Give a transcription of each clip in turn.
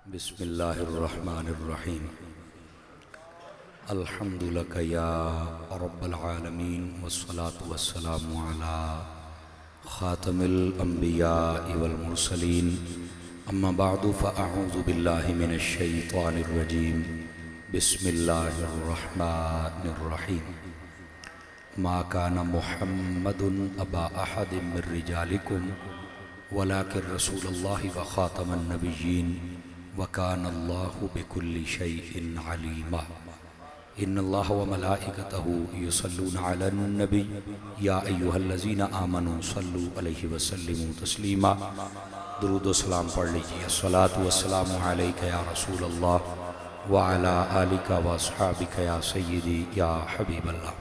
बिस्मिल्लाहिर्रहमानिर्रहीम। अल्हम्दुलिल्लाह या रब्बल आलमीन वस्सलातु वस्सलामु अला खातमिल अंबिया वल मुरसलीन। अम्मा बअदु फ़अऊज़ु बिल्लाहि मिनश शैतानिर रजीम। बिस्मिल्लाहिर्रहमानिर्रहीम। मा काना मुहम्मदुन अबा अहदिम मिर रिजालिकुम वलाकिन रसूलुल्लाहि व खातमन नबिय्यीन व कानल्लाहु बिकुल्लि शैइन अलीमा। इन्नल्लाह व मलाइकतहु युसल्लूना अलन नबी या अय्युहल्लज़ीना आमनू सल्लु अलैहि व सल्लिमू तस्लीमा। दुरूद व सलाम पढ़ लीजिए। अस्सलातु वस्सलामु अलैका या रसूलल्लाह व अला आलिका व अस्हाबिका या सय्यदी या हबीबल्लाह।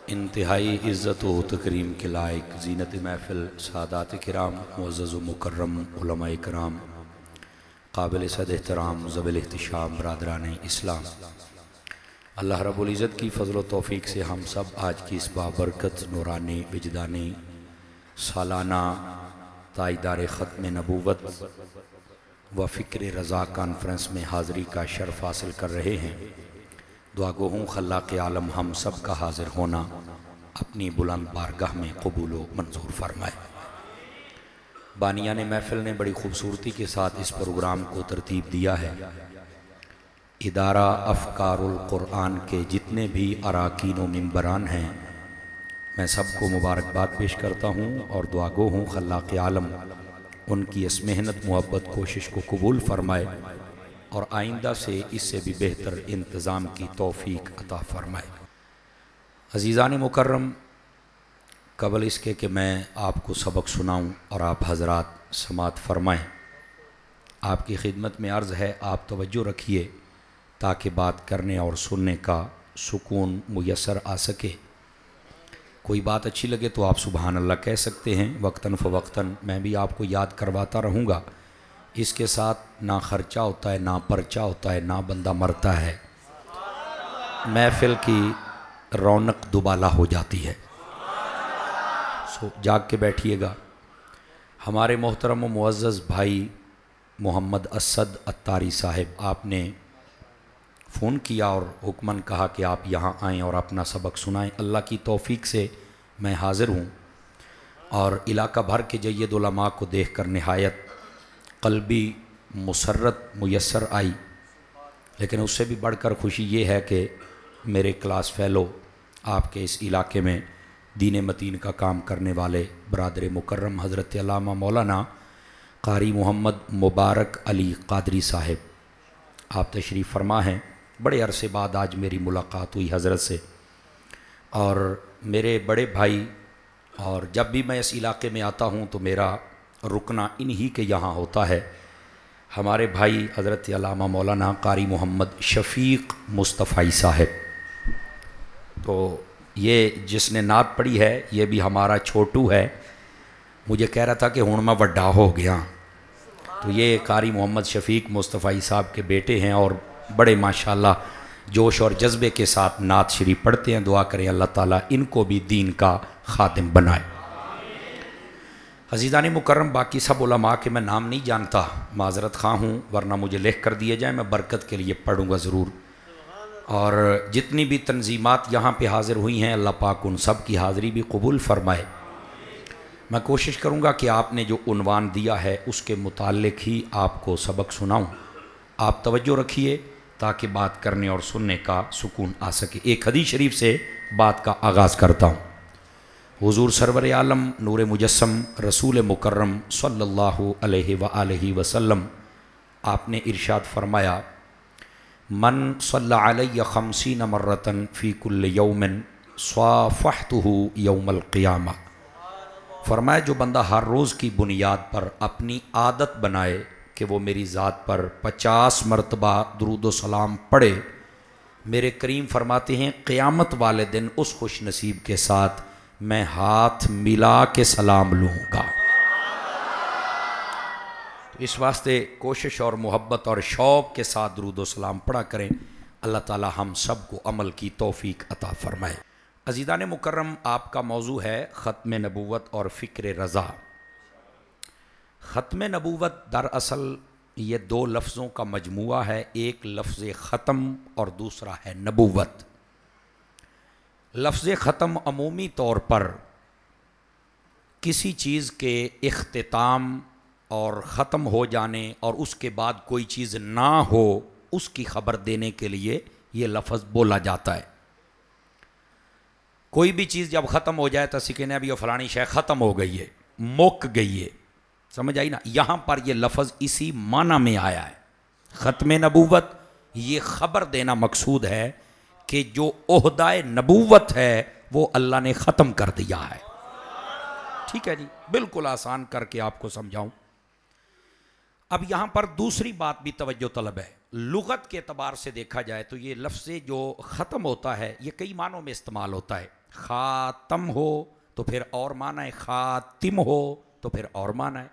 इंतहाई इज़्ज़त व तकरीम के लायक ज़ीनत महफ़िल सादात किराम मुअज़्ज़ज़ व मुकर्रम उलमाए किराम काबिल सद एहतराम ज़बिल एहतिशाम बरादरान इस्लाम, अल्लाह रब्बुल इज़्ज़त की फ़ज़ल व तौफ़ीक़ से हम सब आज की इस बाबरकत नूरानी विजदानी सालाना ताइदार ख़त्म नबूवत व फ़िक्र रज़ा कॉन्फ्रेंस में हाज़री का शर्फ़ हासिल कर रहे हैं। दुआ गो हूँ खल्लाक़ आलम हम सब का हाज़िर होना अपनी बुलंद बारगाह में कबूल व मंजूर फरमाए। बानियाने महफ़िल ने बड़ी ख़ूबसूरती के साथ इस प्रोग्राम को तरतीब दिया है। इदारा अफ़कारुल क़ुरआन के जितने भी अराकीन व मिंबरान हैं, मैं सबको मुबारकबाद पेश करता हूँ और दुआ गो हूँ खल्लाक़ आलम उनकी इस मेहनत मोहब्बत कोशिश को कबूल फरमाए और आइंदा से इससे भी बेहतर इंतज़ाम की तौफ़ीक़ अता फ़रमाए। अज़ीज़ान मुकर्रम, कबल इसके कि मैं आपको सबक सुनाऊं और आप हज़रात समात फ़रमाएँ, आपकी खिदमत में अर्ज़ है आप तवज्जो रखिए ताकि बात करने और सुनने का सुकून मुयस्सर आ सके। कोई बात अच्छी लगे तो आप सुबहान अल्लाह कह सकते हैं। वक्तन फ़वक्तन मैं भी आपको याद करवाता रहूँगा। इसके साथ ना ख़र्चा होता है, ना पर्चा होता है, ना बंदा मरता है, महफ़िल की रौनक दुबाला हो जाती है। सो जाग के बैठिएगा। हमारे मोहतरम व मुअज़्ज़ज़ भाई मोहम्मद असद अत्तारी साहिब, आपने फ़ोन किया और हुक्मन कहा कि आप यहाँ आएँ और अपना सबक सुनाएँ। अल्लाह की तौफ़ीक़ से मैं हाज़िर हूँ और इलाका भर के जय्यद उलमा को देख कर नहायत क़ल्बी मुसर्रत मुयस्सर आई। लेकिन उससे भी बढ़कर खुशी ये है कि मेरे क्लास फ़ेलो आपके इस इलाके में दीन मतीन का काम करने वाले बरादर मुकर्रम हज़रत अल्लामा मौलाना कारी मोहम्मद मुबारक अली क़ादरी साहिब, आप तशरीफ़ फरमा हैं। बड़े अरसे बाद आज मेरी मुलाकात हुई हज़रत से और मेरे बड़े भाई, और जब भी मैं इस इलाके में आता हूँ तो मेरा रुकना इन्हीं के यहाँ होता है। हमारे भाई हज़रत अल्लामा मौलाना कारी मोहम्मद शफ़ीक़ मुस्तफ़ाई साहिब, तो ये जिसने नात पढ़ी है ये भी हमारा छोटू है। मुझे कह रहा था कि हुण मैं वड्डा हो गया। तो ये कारी मोहम्मद शफ़ीक़ मुस्तफ़ाई साहब के बेटे हैं और बड़े माशाल्लाह जोश और जज्बे के साथ नात शरीफ पढ़ते हैं। दुआ करें अल्लाह ताला इनको भी दीन का खादिम बनाए। अज़ीज़ान मुकर्रम, बाकी सब उलमा के मैं नाम नहीं जानता, माज़रत ख़्वाह हूँ, वरना मुझे लिख कर दिए जाए, मैं बरकत के लिए पढ़ूँगा ज़रूर। और जितनी भी तंजीमात यहाँ पे हाज़िर हुई हैं, अल्लाह पाक उन सब की हाज़िरी भी कबूल फ़रमाए। मैं कोशिश करूँगा कि आपने जो उन्वान दिया है उसके मुताल्लिक़ ही आपको सबक सुनाऊँ। आप तवज्जो रखिए ताकि बात करने और सुनने का सुकून आ सके। एक हदीस शरीफ से बात का आगाज़ करता हूँ। हुज़ूर सरवर आलम नूर मुजस्सम रसूल मुकर्रम सल्लल्लाहु अलैहि व आलिहि वसल्लम, आपने इरशाद फरमाया, मन सल्ला अलैया खमसीन मर्रतन फ़ी कुल्लि यौमिन स्वाफ़हतुहु यौमल क़ियामा। फरमाया जो बंदा हर रोज़ की बुनियाद पर अपनी आदत बनाए कि वो मेरी ज़ात पर 50 मरतबा दुरूद व सलाम पढ़े, मेरे करीम फरमाते हैं क़यामत वाले दिन उस खुश नसीब के साथ मैं हाथ मिला के सलाम लूँगा। इस वास्ते कोशिश और मोहब्बत और शौक़ के साथ दुरूद व सलाम पढ़ा करें। अल्लाह ताला हम सब को अमल की तौफ़ीक़ अता फ़रमाए। अज़ीज़ान मुकर्रम, आपका मौजू है ख़त्म नबूवत और फ़िक्र रज़ा। ख़त्म नबूवत दरअसल ये दो लफ्ज़ों का मजमुआ है, एक लफ्ज़ ख़त्म और दूसरा है नबूवत। लफ्ज़ ख़त्म अमूमी तौर पर किसी चीज़ के इख्तिताम और ख़त्म हो जाने और उसके बाद कोई चीज़ ना हो उसकी ख़बर देने के लिए ये लफ्ज़ बोला जाता है। कोई भी चीज़ जब ख़त्म हो जाए तो सिकने अभी फ़लानी शय ख़त्म हो गई है, मुक गई है, समझ आई ना। यहाँ पर यह लफ्ज़ इसी माना में आया है। ख़त्म नबूवत ये ख़बर देना मकसूद है कि जो ओहदाए नबूवत है वो अल्लाह ने ख़त्म कर दिया है। ठीक है जी, बिल्कुल आसान करके आपको समझाऊं। अब यहाँ पर दूसरी बात भी तवज्जो तलब है। लुगत के एतबार से देखा जाए तो ये लफ्ज़ जो ख़त्म होता है ये कई मानों में इस्तेमाल होता है। ख़ातम हो तो फिर और माना है, ख़ातिम हो तो फिर और माना है।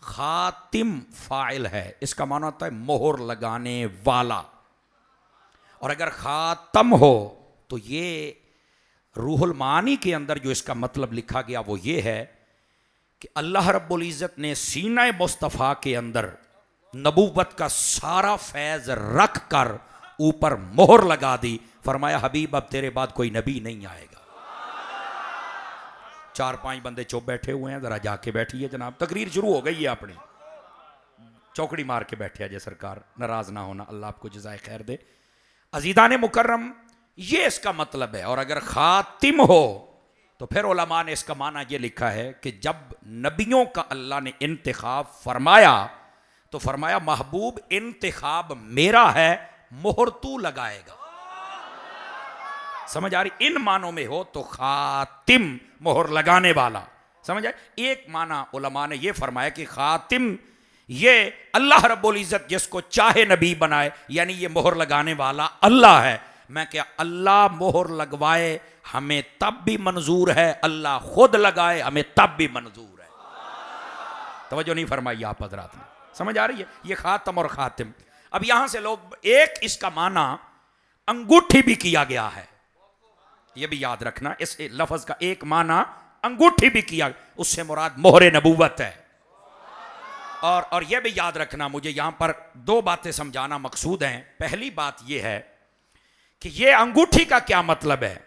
ख़ातिम फ़ाइल है, इसका माना होता है मोहर लगाने वाला। और अगर ख़ातम हो तो ये रूहुल मानी के अंदर जो इसका मतलब लिखा गया वो ये है कि अल्लाह रब्बुल इज़्ज़त ने सीना मुस्तफ़ा के अंदर नबूवत का सारा फैज़ रख कर ऊपर मोहर लगा दी। फरमाया हबीब अब तेरे बाद कोई नबी नहीं आएगा। 4-5 बंदे चुप बैठे हुए हैं, ज़रा जाके बैठिए जनाब, तकरीर शुरू हो गई है अपनी। चौकड़ी मार के बैठे अजय सरकार, नाराज़ ना होना, अल्लाह आपको जज़ाए खैर दे। अज़ीज़ान मुकर्रम, ये इसका मतलब है। और अगर ख़ातिम हो तो फिर उलमा ने इसका माना ये लिखा है कि जब नबियों का अल्लाह ने इंतखाब फरमाया तो फरमाया महबूब इंतखाब मेरा है, मोहर तू लगाएगा। समझ आ रही? इन मानों में हो तो ख़ातिम मोहर लगाने वाला, समझ आए। एक माना उलमा ने ये फरमाया कि ख़ातिम ये अल्लाह रब्बुल इज़्ज़त जिसको चाहे नबी बनाए, यानी ये मोहर लगाने वाला अल्लाह है। मैं क्या, अल्लाह मोहर लगवाए हमें तब भी मंजूर है, अल्लाह खुद लगाए हमें तब भी मंजूर है। तवज्जो नहीं फरमाई आप हज़रात ने, समझ आ रही है? ये ख़ातम और ख़ातिम। अब यहां से लोग एक इसका माना अंगूठी भी किया गया है, यह भी याद रखना। इस लफ्ज़ का एक माना अंगूठी भी किया, उससे मुराद मोहर नबूवत है। और यह भी याद रखना, मुझे यहां पर दो बातें समझाना मकसूद हैं। पहली बात यह है कि यह अंगूठी का क्या मतलब है।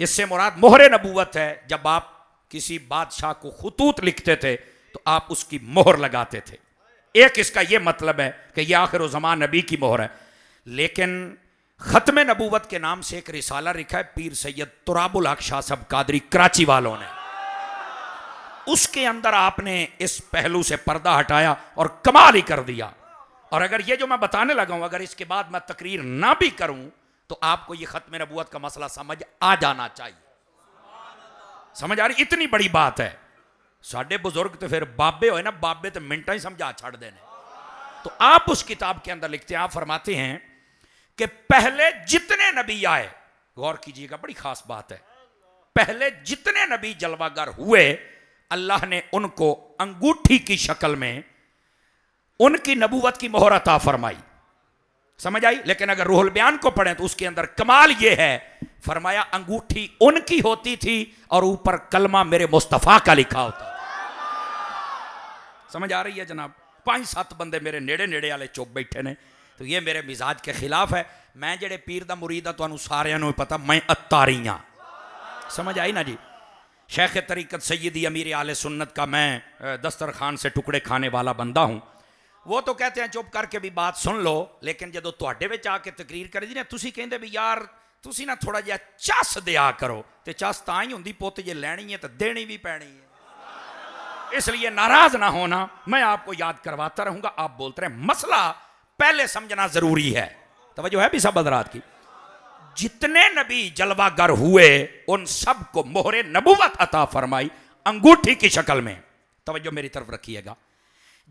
इससे मुराद मोहर नबूवत है। जब आप किसी बादशाह को खुतूत लिखते थे तो आप उसकी मोहर लगाते थे। एक इसका यह मतलब है कि यह आखिर ज़मान नबी की मोहर है। लेकिन ख़त्म नबूवत के नाम से एक रिसाला लिखा है पीर सैयद तुराबुल हक शाह साहब कादरी कराची वालों ने, उसके अंदर आपने इस पहलू से पर्दा हटाया और कमाल ही कर दिया। और अगर ये जो मैं बताने लगा हूं, अगर इसके बाद मैं तकरीर ना भी करूं तो आपको ये ख़त्म नबूवत का मसला समझ आ जाना चाहिए। समझ आ रही? इतनी बड़ी बात है। साडे बुजुर्ग तो फिर बाबे होए ना, बाबे तो मिनटा ही समझा छड़ देने। तो आप उस किताब के अंदर लिखते हैं, आप फरमाते हैं कि पहले जितने नबी आए, गौर कीजिएगा बड़ी खास बात है, पहले जितने नबी जलवागर हुए अल्लाह ने उनको अंगूठी की शक्ल में उनकी नबूवत की मोहर अता फरमाई। समझ आई? लेकिन अगर रूहुल बयान को पढ़ें तो उसके अंदर कमाल यह है, फरमाया अंगूठी उनकी होती थी और ऊपर कलमा मेरे मुस्तफ़ा का लिखा होता। समझ आ रही है जनाब? 5-7 बंदे मेरे नेड़े नेड़े वाले चुप बैठे ने, तो ये मेरे मिजाज के खिलाफ है। मैं जेड़े पीर दा मुरीद आ तुहानू सारियां नू पता, मैं अत्तारी हां। समझ आई ना जी? शेख तरीकत सैयदी अमीर आले सुन्नत का मैं दस्तरखान से टुकड़े खाने वाला बंदा हूं। वो तो कहते हैं चुप करके भी बात सुन लो, लेकिन जो तुहाडे विच आके तकरीर करी दी ना, तुसी कहंदे भी यार तुसी ना थोड़ा जिहा चस दिया करो, ते चस तां ही हुंदी पुत्त, जे लैनी है तो देनी भी पैनी है। इसलिए नाराज ना होना, मैं आपको याद करवाता रहूंगा, आप बोलते रहे। मसला पहले समझना जरूरी है, तवज्जो है भी सब हज़रात की। जितने नबी जलवागर हुए उन सब को मोहरे नबूवत अता फरमाई अंगूठी की शक्ल में। तवज्जो मेरी तरफ रखिएगा।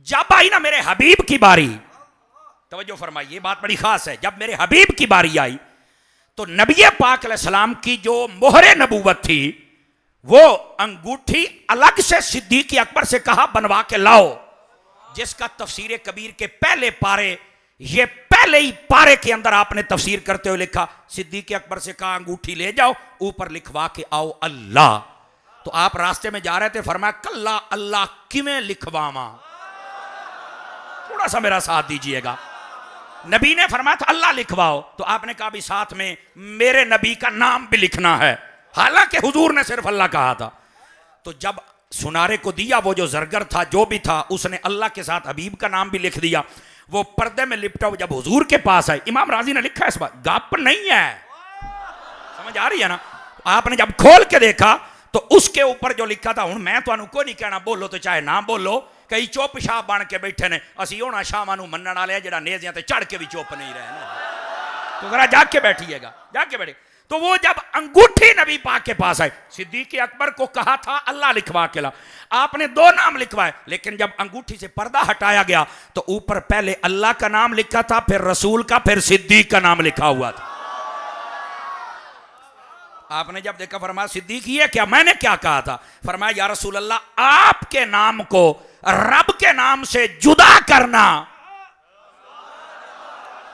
जब आई ना मेरे हबीब की बारी, तवज्जो फरमाई, ये बात बड़ी खास है। जब मेरे हबीब की बारी आई तो नबी पाक अलैहिस्सलाम की जो मोहरे नबूवत थी वो अंगूठी अलग से सिद्दीक़ अकबर से कहा बनवा के लाओ, जिसका तफसीर कबीर के पहले पारे, ये पहले ही पारे के अंदर आपने तफसीर करते हुए लिखा, सिद्दीक़ अकबर से कहा अंगूठी ले जाओ, ऊपर लिखवा के आओ अल्लाह। तो आप रास्ते में जा रहे थे, फरमाया कल्ला अल्लाह किवें लिखवावा, थोड़ा सा मेरा साथ दीजिएगा। नबी ने फरमाया था अल्लाह लिखवाओ, तो आपने कहा भी साथ में मेरे नबी का नाम भी लिखना है, हालांकि हुजूर ने सिर्फ अल्लाह कहा था। तो जब सुनारे को दिया, वो जो जरगर था जो भी था, उसने अल्लाह के साथ हबीब का नाम भी लिख दिया। वो पर्दे में लिपटा हुआ जब हुजूर के पास आए, इमाम राजी ने लिखा है इस बात, गाप नहीं है, समझ आ रही है ना। आपने जब खोल के देखा तो उसके ऊपर जो लिखा था, हूं मैं तुहानू को नहीं कहना बोलो तो चाहे ना बोलो, कई चुप शाह बन के बैठे ने, असी होना शामा नू मनण वाले जेड़ा नेज़ियां ते चढ़ के भी चुप नहीं रहे ना। तो जरा जाग के बैठिएगा, जाग के बैठे। तो वो जब अंगूठी नबी पाक के पास आई, सिद्दीक अकबर को कहा था अल्लाह लिखवा के ला, आपने 2 नाम लिखवाए, लेकिन जब अंगूठी से पर्दा हटाया गया तो ऊपर पहले अल्लाह का नाम लिखा था, फिर रसूल का, फिर सिद्दीक का नाम लिखा हुआ था। आपने जब देखा फरमाया सिद्दीक ये क्या, मैंने क्या कहा था? फरमाया या रसूल अल्लाह, आपके नाम को रब के नाम से जुदा करना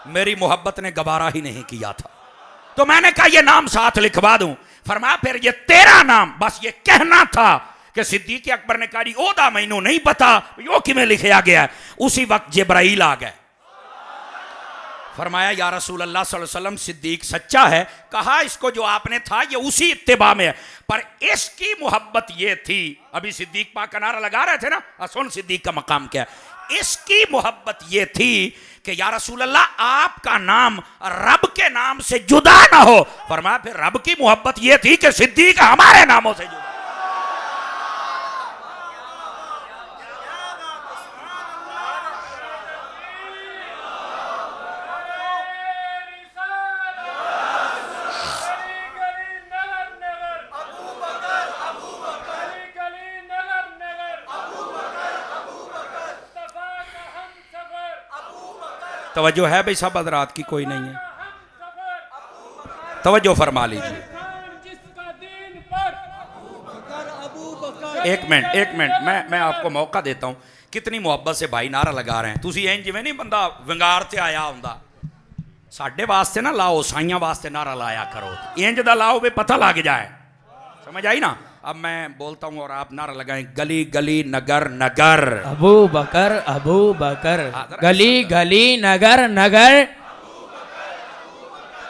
मेरी मोहब्बत ने गवारा ही नहीं किया था, तो मैंने कहा ये नाम साथ लिखवा दूं। फरमाया फिर ये तेरा नाम, बस ये कहना था कि सिद्दीक अकबर ने कहा जी ओदा मैनू नहीं पता यो किमें लिखा गया। उसी वक्त जिब्राइल आ गए, फरमाया या रसूल अल्लाह सल्लल्लाहु अलैहि वसल्लम सिद्दीक सच्चा है, कहा इसको जो आपने था ये उसी इत्तिबा में है, पर इसकी मोहब्बत ये थी, अभी सिद्दीक पाक का नारा लगा रहे थे ना, सुन सिद्दीक का मकाम क्या है, इसकी मोहब्बत ये थी कि या रसूल अल्लाह आपका नाम रब के नाम से जुदा ना हो। फरमाया फिर रब की मोहब्बत ये थी कि सिद्दीक हमारे नामों से जुदा। तवज्जो है भाई, सब हज़रात की कोई नहीं है, तवज्जो फरमा लीजिए। एक मिनट मैं आपको मौका देता हूं, कितनी मोहब्बत से भाई नारा लगा रहे हैं। तुसी इंज जिवें नहीं बंदा विंगार ते आया हुंदा, साडे वास्ते ना लाओ, साइयां वास्ते नारा लाया करो, इंज दा लाओ भी पता लग जाए, समझ आई ना। अब मैं बोलता हूं और आप नारा लगाएं, गली गली नगर नगर अबू बकर, गली गली नगर नगर,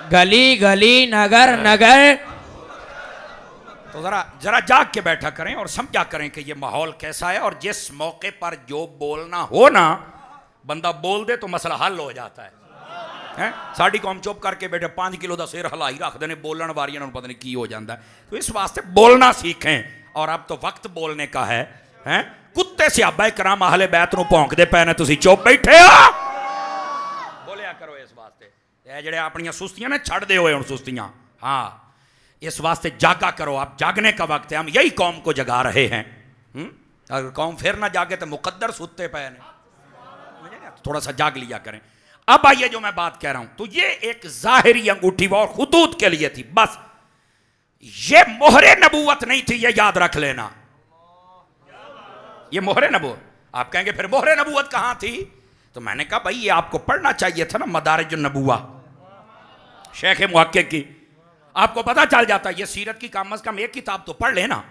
गली गली नगर नगर। तो जरा जाग के बैठा करें और समझा करें कि ये माहौल कैसा है, और जिस मौके पर जो बोलना हो ना, बंदा बोल दे तो मसला हल हो जाता है। साड़ी कौम चुप करके बैठे 5 किलो का सिर हलाई रखते हैं, बोलने वारियां नूं पता नहीं की हो जाता है। तो इस वास्ते बोलना सीखें, और अब तो वक्त बोलने का है। कुत्ते सहाबा कराम अहले बैत नूं भौंकदे पे ने, तुसीं चुप बैठे हो, बोलिया करो। इस वास्ते ये जेड़े अपनियां सुस्तियां ने छड़ दे हुए हुण सुस्तियां, हाँ इस वास्ते जागा करो। आप जागने का वक्त है, हम यही कौम को जगा रहे हैं। अगर कौम फिर ना जागे तो मुकद्दर सुत्ते पे ने, थोड़ा सा जाग लिया करें। अब आइए जो मैं बात कह रहा हूं, तो ये एक जाहिरी अंगूठी और खुदूद के लिए थी, बस ये मोहरे नबूवत नहीं थी, ये याद रख लेना। ये मोहरे नबूवत, आप कहेंगे फिर मोहरे नबूवत कहां थी? तो मैंने कहा भाई ये आपको पढ़ना चाहिए था ना, मदारिजुन नबुव्वा शेख मुहक्किक की, आपको पता चल जाता। ये सीरत की कम अज कम एक किताब तो पढ़ लेना।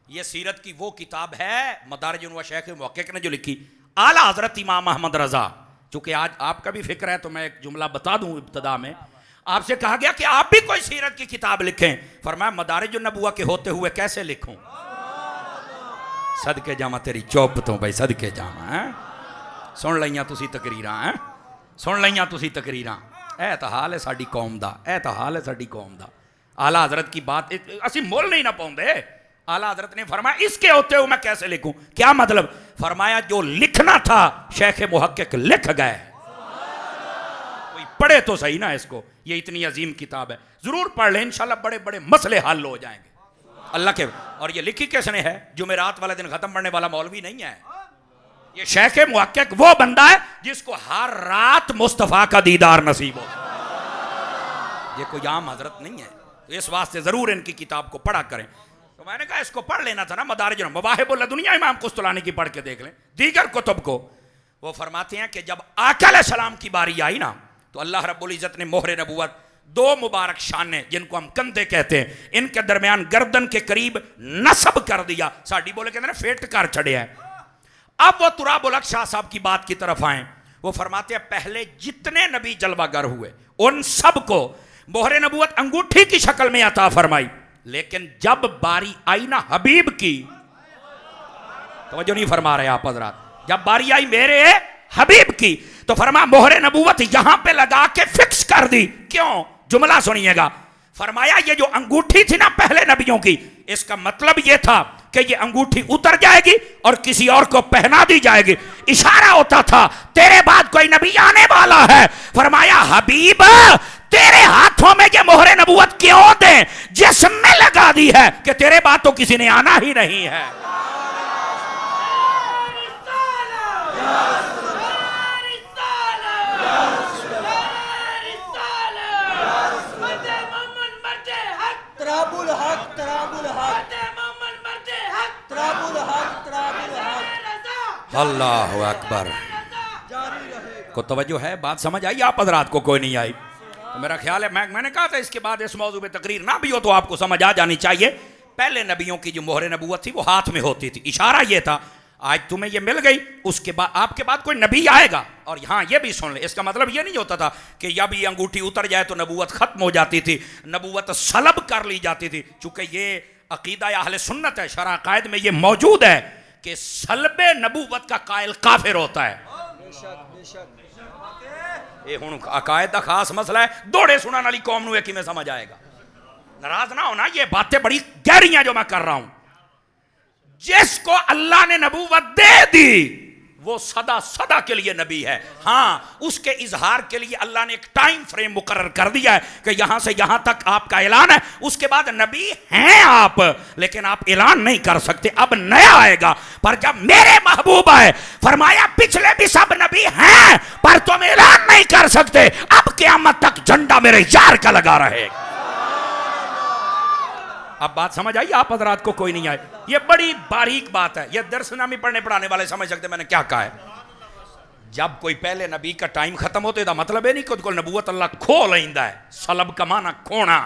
ये सीरत की वो किताब है मदारिजुन नबुव्वा, शेख मुहक्किक ने जो लिखी, आला हजरत इमाम अहमद रजा। चूंकि आज आपका भी फिक्र है तो मैं एक जुमला बता दूं इब्तदा में, आपसे कहा गया कि आप भी कोई सीरत की किताब लिखें। फरमाया मदारिजुन नबुव्वा के होते हुए कैसे लिखूं? सदके जामा तेरी चौप तो भाई, सदके जामा है। सुन लईयां तुसी तकरीरां, हैं सुन लईयां तुसी तकरीरां। ए तो हाल है साडी कौम दा, ए तो हाल है साडी कौम दा। आला हजरत की बात असी मोल नहीं ना पाउंदे। आला हजरत ने फरमाया इसके होते हुए मैं कैसे लिखूं? क्या मतलब? फरमाया जो लिखना था शेख मुहक्किक लिख गए। कोई पढ़े तो सही ना इसको, ये इतनी अजीम किताब है, जरूर पढ़ ले, इंशाल्लाह बड़े बड़े मसले हल हो जाएंगे अल्लाह के। और ये लिखी किसने है? जुमेरात वाले दिन खत्म पढ़ने वाला मौलवी नहीं है, ये शेख मुहक्किक वो बंदा है जिसको हर रात मुस्तफा का दीदार नसीब हो। ये कोई आम हजरत नहीं है, तो इस वास्ते जरूर इनकी किताब को पढ़ा करें। तो मैंने कहा इसको पढ़ लेना था ना, मदारिज मवाहिबुल दुनिया इमाम कुस्तलानी की पढ़ के देख लें, दीगर कुतुब को। वो फरमाते हैं कि जब आका अलैहिस्सलाम की बारी आई ना, तो अल्लाह रब्बुल इज्जत ने मोहरे नबूवत, 2 मुबारक शाने जिनको हम कंधे कहते हैं, इनके दरमियान गर्दन के करीब नसब कर दिया। साड़ी बोले कहते हैं फेट कर छड़िया है। अब वो तुराबुल हक शाह साहब की बात की तरफ आए। वो फरमाते हैं पहले जितने नबी जलवागर हुए उन सबको मोहरे नबूवत अंगूठी की शक्ल में अता फरमाई, लेकिन जब बारी आई ना हबीब की, तवज्जो नहीं फरमा रहे आप हजरात, जब बारी आई मेरे हबीब की तो फरमा मोहरे नबूवत यहां पे लगा के फिक्स कर दी। क्यों? जुमला सुनिएगा। फरमाया ये जो अंगूठी थी ना पहले नबियों की, इसका मतलब ये था कि ये अंगूठी उतर जाएगी और किसी और को पहना दी जाएगी। इशारा होता था तेरे बाद कोई नबी आने वाला है। फरमाया हबीब तेरे हाथों में ये मोहरे नबूवत क्यों दें जिसमें लगा दी है कि तेरे बाद तो किसी ने आना ही नहीं है। अल्लाह अकबर। को तवज्जो है? बात समझ आई आप हजरात को? कोई नहीं आई तो मेरा ख्याल है मैंने कहा था इसके बाद इस मौजू पे तकरीर ना भी हो तो आपको समझ आ जानी चाहिए। पहले नबियों की जो मोहरे नबूवत थी वो हाथ में होती थी। इशारा ये था आज तुम्हें ये मिल गई, उसके बाद आपके बाद कोई नबी आएगा। और यहाँ ये भी सुन ले, इसका मतलब ये नहीं होता था कि जब ये अंगूठी उतर जाए तो नबूवत खत्म हो जाती थी, नबूवत सलब कर ली जाती थी। चूंकि ये अकीदा अहले सुन्नत है, शरअ कायद में ये मौजूद है कि सलबे नबूवत का कायल काफिर होता है। ये हुण अकायद का खास मसला है, दौड़े सुनने वाली कौम नूं किवें समझ आएगा? नाराज ना होना, ये बातें बड़ी गहरी हैं जो मैं कर रहा हूं। जिसको अल्लाह ने नबूवत दे दी वो सदा सदा के लिए नबी है। हाँ, उसके इजहार के लिए अल्लाह ने एक टाइम फ्रेम मुकर्रर कर दिया है कि यहां से यहां तक आपका ऐलान है, उसके बाद नबी हैं आप, लेकिन आप ऐलान नहीं कर सकते। अब नया आएगा। पर जब मेरे महबूब आए फरमाया पिछले भी सब नबी हैं पर तुम ऐलान नहीं कर सकते। अब क़यामत तक झंडा मेरे यार का लगा रहेगा। अब बात समझ आई आप हजरात को? कोई नहीं आए? ये बड़ी बारीक बात है, ये दरसनामी पढ़ने पढ़ाने वाले समझ सकते मैंने क्या कहा है। जब कोई पहले नबी का टाइम खत्म होते था मतलब है नहीं कि नबूवत अल्लाह खो लेंदा है। सलब का माना खोना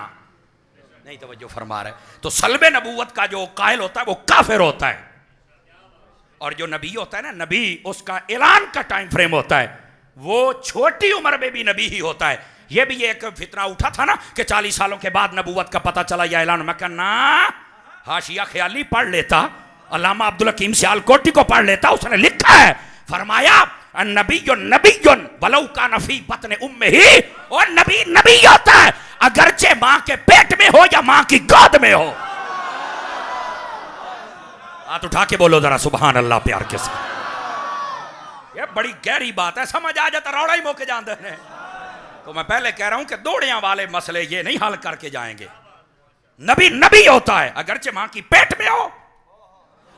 नहीं, तवज्जो फरमा रहे। तो सलबे नबूवत का जो कायल होता है वो काफिर होता है, और जो नबी होता है ना नबी, उसका ऐलान का टाइम फ्रेम होता है, वो छोटी उम्र में भी नबी ही होता है। ये भी एक फितना उठा था ना कि 40 सालों के बाद नबूवत का पता चला या ऐलान। मैं कहना हाशिया ख्याली पढ़ लेता, अल्लामा अब्दुल हकीम सियालकोटी को पढ़ लेता, उसने लिखा है फरमाया नबीयुन नबीयुन वलौ कान फी बत्न उम्मिही, और नबी नबी होता है अगरचे मां के पेट में हो या मां की गोद में हो। हाथ उठा के बोलो जरा सुभान अल्लाह प्यार के साथ। ये बड़ी गहरी बात है, समझ आ जाता रौड़ा ही मौके जानते हैं। तो मैं पहले कह रहा हूं कि दौड़ियां वाले मसले ये नहीं हल करके जाएंगे। नबी नबी होता है अगरचे मां की पेट में हो,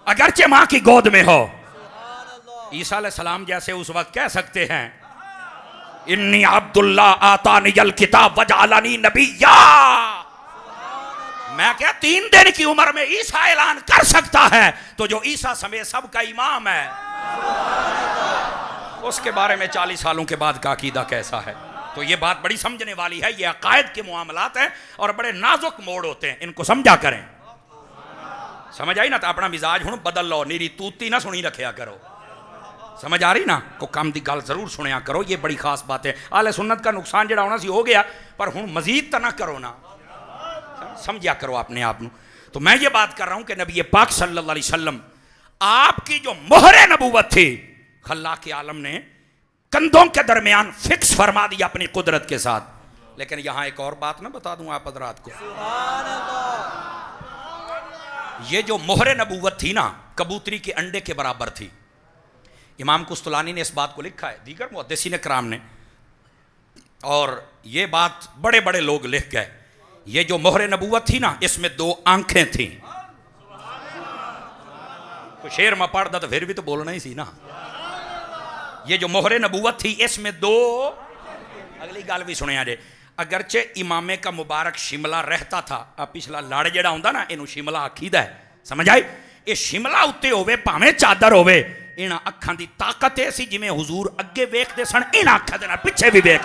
अगरचे मां की गोद में हो। ईसा अलैहिस्सलाम जैसे उस वक्त कह सकते हैं इन्नी अब्दुल्लाह आतानियल किताब वजअलनी नबिय्या। मैं क्या 3 दिन की उम्र में ईसा ऐलान कर सकता है, तो जो ईसा समेत सबका इमाम है उसके बारे में 40 सालों के बाद का अकीदा कैसा है? तो ये बात बड़ी समझने वाली है। ये अकायद के मामलात हैं और बड़े नाजुक मोड़ होते हैं, इनको समझा करें। समझ आई ना? तो अपना मिजाज हूं बदल लो, नीरी तूती ना सुनी रखिया करो। समझ आ रही ना? को काम की गल जरूर सुनिया करो, ये बड़ी खास बात है। आले सुन्नत का नुकसान जड़ा होना सी हो गया, पर हुण मजीद तो ना करो ना, समझा करो अपने आप नू। तो मैं ये बात कर रहा हूं कि नबी पाक सल्लल्लाहु अलैहि वसल्लम आपकी जो मोहरे नबूवत थी खल्लाक के आलम ने कंधों के दरमियान फिक्स फरमा दिया अपनी कुदरत के साथ। लेकिन यहां एक और बात मैं बता दूं आप हजरात को, ये जो मोहरे नबूवत थी ना कबूतरी के अंडे के बराबर थी। इमाम कुस्तलानी ने इस बात को लिखा है, दीगर मुहद्दिसीन कराम ने, और ये बात बड़े बड़े लोग लिख गए। ये जो मोहरे नबूवत थी ना इसमें 2 आंखें थी। तो शेर में पढ़ता तो फिर भी तो बोलना ही सी ना। ये जो मोहरे नबूवत थी इसमें 2, अगली गल भी सुनिया जे, अगरचे इमामे का मुबारक शिमला रहता था, अब पिछला लड़ जड़ा होंदा ना इनू शिमला आखीदा है। समझ आई? ये शिमला उत्ते होवे भावें चादर होवे, इन्हां अखां दी ताकत ऐ सी जिवें हुजूर अगे वेखदे सन, इन्हां अखां दे नाल पिछे भी वेख।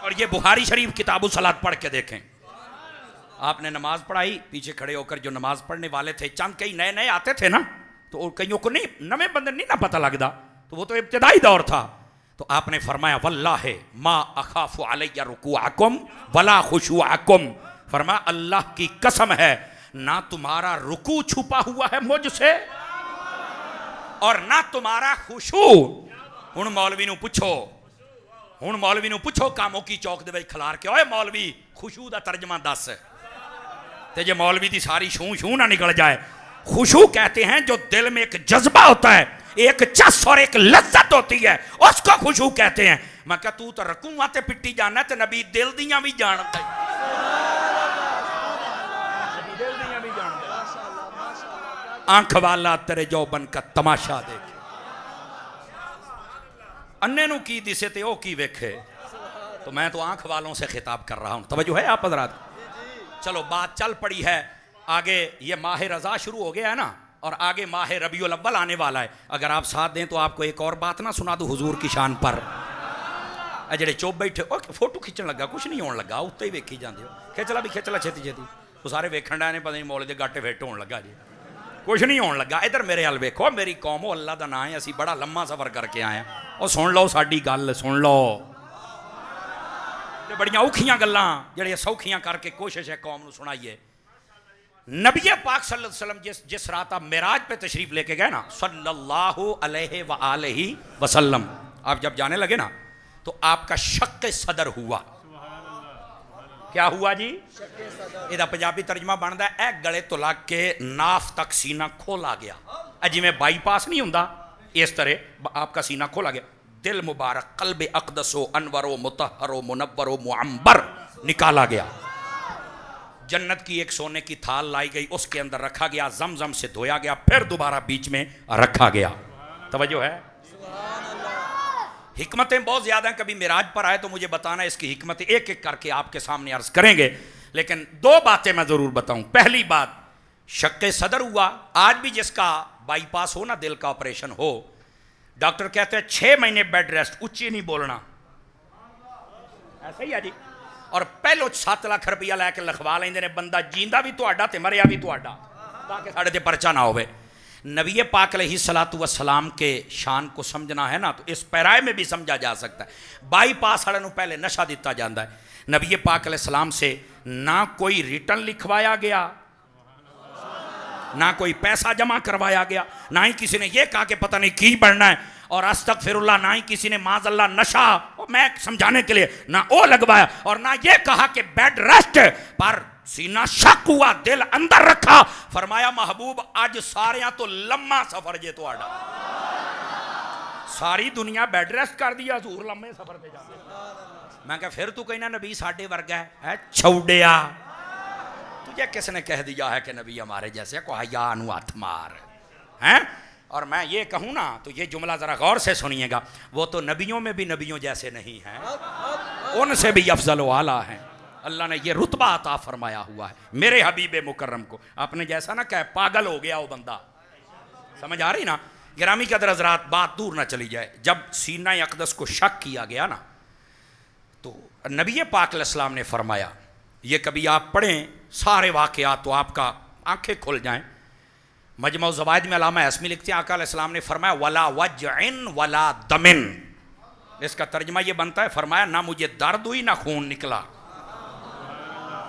और ये बुखारी शरीफ किताबुल सलात पढ़ के देखें। आपने नमाज पढ़ाई, पीछे खड़े होकर जो नमाज पढ़ने वाले थे, चंद कई नए नए आते थे ना, तो कईयों को नहीं, नवे बंदे नहीं ना पता लगता, तो वो तो इब्तिदाई दौर था। तो आपने फरमाया वल्लाहि मा अखाफु अलैया रुकुअकुम वला खुशुअकुम, फरमाया अल्लाह की कसम है ना तुम्हारा रुकू छुपा हुआ है मुझसे और ना तुम्हारा खुशू। हुण मौलवी नूं पुछो कामों की चौक दे विच खलार के, ओए मौलवी खुशू दा तर्जमा दस, ते जे मौलवी दी सारी छू छू ना निकल जाए। खुशू कहते हैं जो दिल में एक जज्बा होता है, एक चस और एक लज्जत होती है, उसको खुशू कहते हैं। मैं कहा तू तो रकूआ ते पिट्टी जाना ते नबी दिल दियां भी जानदा है। आंख वाला तेरे जौबन का तमाशा देख, अन्ने नू की दिसे ते ओ की वेखे। तो मैं तो आंख वालों से खिताब कर रहा हूं, तवज्जो है आप हज़रात। चलो बात चल पड़ी है आगे, ये माह रज़ा शुरू हो गया है ना, और आगे माह रबीउल अव्वल आने वाला है। अगर आप साथ दें तो आपको एक और बात ना सुना दूं हुजूर की शान पर। जेड़े चुप बैठे फोटो खिंचन लगा, कुछ नहीं होने लगा, उत्ते ही वेखी जाते हो, खिंचला भी खिंचला छेती छेती, तो सारे वेखण डे ने पता नहीं मौले दे गाटे फिट होने लगा जी, कुछ नहीं होने लगा। इधर मेरे हल वेखो, मेरी कौम हो, अल्लाह का नाम है, असी बड़ा लम्मा सफर करके आए हैं। और सुन लो साडी गल, सुन लो, बड़ियां औखियां गल्लां जेड़ियां सौखियां करके कोशिश है कौम नूं सुनाइए। नबी पाक सल्लल्लाहु अलैहि वसल्लम जिस रात आप मेराज पे तशरीफ लेके गए ना, सल्लल्लाहु अलैहि वसल्लम, आप जब जाने लगे ना तो आपका शक सदर हुआ। क्या हुआ जी? ਇਹਦਾ पंजाबी तर्जमा बनता है ए गले तो लग के नाफ तक सीना खोला गया, जिमें बाईपास नहीं होंदा, इस तरह आपका सीना खोला गया। दिल मुबारक कल्बे अक़दसो अनवरो मुतहरो मुनव्वरो मुअम्बर निकाला गया। जन्नत की एक सोने की थाल लाई गई, उसके अंदर रखा गया, जमजम से धोया गया, फिर दोबारा बीच में रखा गया। तवज्जो है, हिकमतें बहुत ज़्यादा हैं। कभी मिराज पर आए तो मुझे बताना, इसकी हिकमतें एक एक करके आपके सामने अर्ज करेंगे, लेकिन दो बातें मैं ज़रूर बताऊं। पहली बात, शक्के सदर हुआ। आज भी जिसका बाईपास हो ना, दिल का ऑपरेशन हो, डॉक्टर कहते हैं 6 महीने बेड रेस्ट, उच्ची नहीं बोलना, ऐसा ही है जी। और पहलो 7 लाख रुपया लैके लिखवा लेंगे ने, बंदा जींदा भी तुहाडा ते मरिया भी तुहाडा, ताकि साढ़े ते परचा ना होवे। नबी पाक अलैहिस्सलातु वस्सलाम के शान को समझना है ना, तो इस पैराए में भी समझा जा सकता है। बाईपास वाले नूं पहले नशा दिता जाता है। नबी पाक अलैहिस्सलाम से ना कोई रिटर्न लिखवाया गया, ना कोई पैसा जमा करवाया गया, ना ही किसी ने यह कहा कि पता नहीं की बनना है, और अस्तगफिरुल्लाह, ना ही किसी ने माज़अल्लाह नशा, मैं समझाने के लिए, ना वो लगवाया, और ना ये कहा कि बेड रेस्ट पर सीना शक हुआ, दिल अंदर रखा। फरमाया महबूब आज सारियां तो लम्मा सफर जे तुहाडा, सारी दुनिया बेड रेस्ट कर दिया, हजूर लम्मे सफर पे जाते। मैं कहा फिर तू कहना नबी साडे वर्गा है छौड़िया, तुझे किसने कह दिया है कि नबी हमारे जैसे, को हया अनु हाथ मार हैं। और मैं ये कहूँ ना तो ये जुमला ज़रा गौर से सुनिएगा, वो तो नबियों में भी नबियों जैसे नहीं हैं, उनसे भी अफजल व आला हैं। अल्लाह ने ये रुतबा अता फरमाया हुआ है मेरे हबीब मुकर्रम को। आपने जैसा ना कहा पागल हो गया वो बंदा, समझ आ रही ना। गिरामी के अंदर हज़रात, बात दूर ना चली जाए, जब सीना अक़दस को शक किया गया ना, तो नबी पाक अलैहिस्सलाम ने फरमाया, ये कभी आप पढ़ें सारे वाक़यात तो आपका आंखें खुल जाएं। मजमू ज़वाइद में अल्लामा हस्मी लिखते हैं, आका अलैहिस्सलाम ने फरमाया वला वजइन वला दमिन, इसका तर्जमा ये बनता है, फरमाया ना मुझे दर्द हुई ना खून निकला,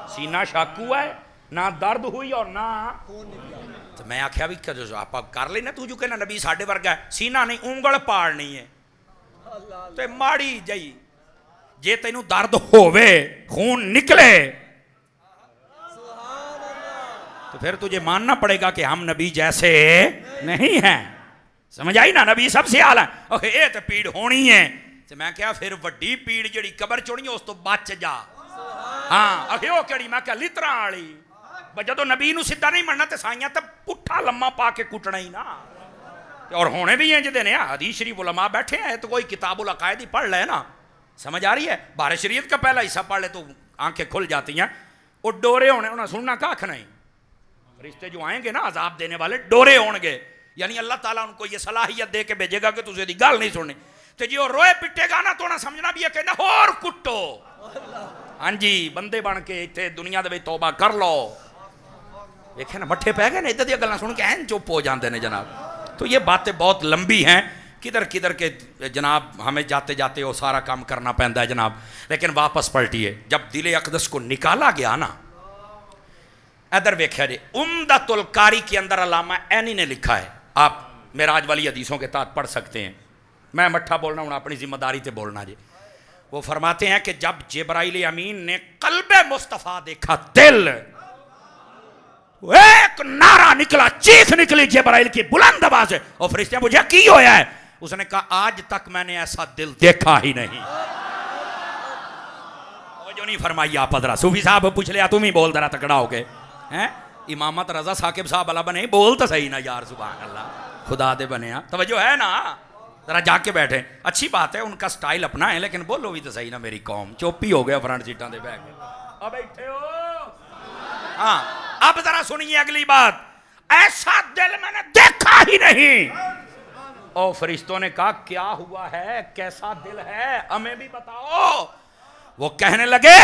सीना शक हुआ है, ना दर्द हुई और ना खून निकला। तो मैं आख्या भी आप कर लेना, तू जो कहना नबी साडे वर्गा है, सीना नहीं उंगल पाड़नी है, तो माड़ी जई जे तेनू दर्द होवे खून निकले तो फिर तुझे मानना पड़ेगा कि हम नबी जैसे नहीं हैं। समझ आई ना, नबी सबसे आला है, ये तो पीड़ होनी है। तो मैं क्या फिर वड्डी पीड़ जी कबर चोनी उस तो बच जा। हाँ अखे वो कड़ी, मैं क्या लितरा वाली, जो नबी नू सीधा नहीं मनना तो साइयां तो पुट्ठा लम्मा पा के कुटना ही ना। और होने भी इंज दे ने, हदीस शरीफ उलमा बैठे हैं, तो कोई किताबुल अकायद ही पढ़ ले ना, समझ आ रही है। बारह शरीयत का पहला हिस्सा पढ़ ले तो आंखें खुल जाती हैं। वो डोरे होने, उन्हें सुनना कख नहीं, रिश्ते जो आएंगे ना अजाब देने वाले डोरे होंगे, यानी अल्लाह ताला उनको ये सलाहियत दे के भेजेगा कि तुझे गल नहीं सुननी। तो जो रोए पिटेगा ना तो उन्हें समझना भी है कहना होर कुटो, हाँ जी बंदे बन के इतने दुनिया के तौबा कर लो। देखे ना मट्ठे पै गए ना, इधर दी गल्लां सुन के एन चुप हो जाते हैं जनाब। तो ये बातें बहुत लंबी हैं, किधर किधर के जनाब हमें जाते जाते वो सारा काम करना पैंदा है जनाब। लेकिन वापस पलटिए, जब दिल अक़दस को निकाला गया ना, इधर वेख्या जी, उम्दतुल कारी के अंदर अल्लामा ऐनी ने लिखा है, आप मेराज वाली हदीसों के तहत पढ़ सकते हैं, मैं मट्ठा बोलना हूँ, अपनी जिम्मेदारी से बोलना जी। वो फरमाते हैं कि जब जिब्राइल अमीन ने कल्बे मुस्तफ़ा देखा, दिल, एक नारा निकला, चीख निकली जिब्राइल की बुलंद आवाज से, और फरिश्ते मुझे की होया है? उसने कहा आज तक मैंने ऐसा दिल देखा ही नहीं। वो जो नहीं फरमाई आप हजरा सूफी साहब पूछ लिया, तुम ही बोल जरा तकड़ा हो गए हैं, इमामत रजा साकिब साहब वाला बने, बोल तो सही ना यार, सुभान अल्लाह, खुदा दे बने, तवज्जो है ना, जरा जाके बैठे। अच्छी बात है, उनका स्टाइल अपना है, लेकिन बोलो भी तो सही ना, मेरी कौम चोपी हो गया फ्रंट सीटा दे बैठ के, अब बैठे हो। हाँ, अब जरा सुनिए अगली बात, ऐसा दिल मैंने देखा ही नहीं। और फरिश्तों ने कहा क्या हुआ है, कैसा दिल है, हमें भी बताओ। वो कहने लगे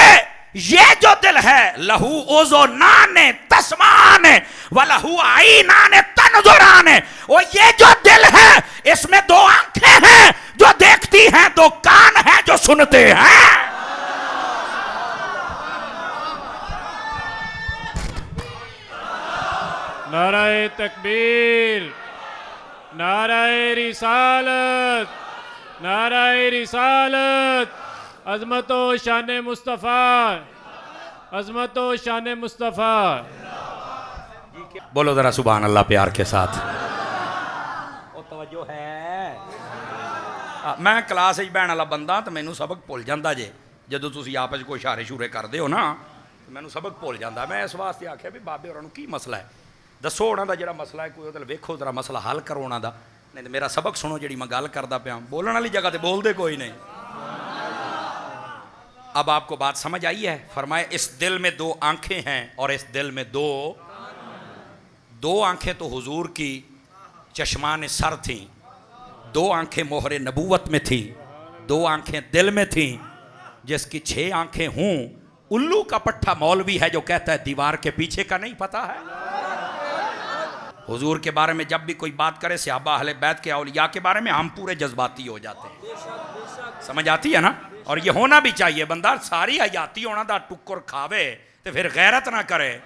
ये जो दिल है, लहू ओजो नाने तस्माने व लहू आई नाने तनजुराने, वो ये जो दिल है इसमें दो आंखें हैं जो देखती हैं, दो कान हैं जो सुनते हैं। नाराए तकबीर, नाराए रिसालत, नाराए रिसालत, अज़मतो शान मुस्तफ़ा, अज़मतो शान मुस्तफ़ा। बोलो जरा सुभान अल्लाह प्यार के साथ। ओ तवज्जो है। मैं क्लास बहन वाला बंदा, तो मैनू सबक भुल जाता जे, जो तुम आपस कोई इशारे शूरे करते हो ना, मैनू सबक भुल जाता। मैं इस वास्ते आख्या भी बाबे होरां नूं की मसला है, दसो उन्होंने जो मसला है, कोई उधर वेखो जरा मसला हल करो उन्होंने, नहीं तो मेरा सबक सुनो जी मैं गल करता पाया। बोलने वाली जगह तो बोलते कोई नहीं। अब आपको बात समझ आई है? फरमाए इस दिल में दो आंखें हैं और इस दिल में दो आंखें तो हुजूर की चश्मान सर थीं, दो आंखें मोहरे नबूवत में थीं, दो आंखें दिल में थीं। जिसकी 6 आंखें हों, उल्लू का पट्टा मौलवी है जो कहता है दीवार के पीछे का नहीं पता है। हुजूर के बारे में जब भी कोई बात करे, सहाबा अहले बैत के औलिया के बारे में, हम पूरे जज्बाती हो जाते हैं। समझ आती है ना? और ये होना भी चाहिए, बंदा सारी हयाती होना दा टुक्कर खावे तो फिर गैरत ना करे,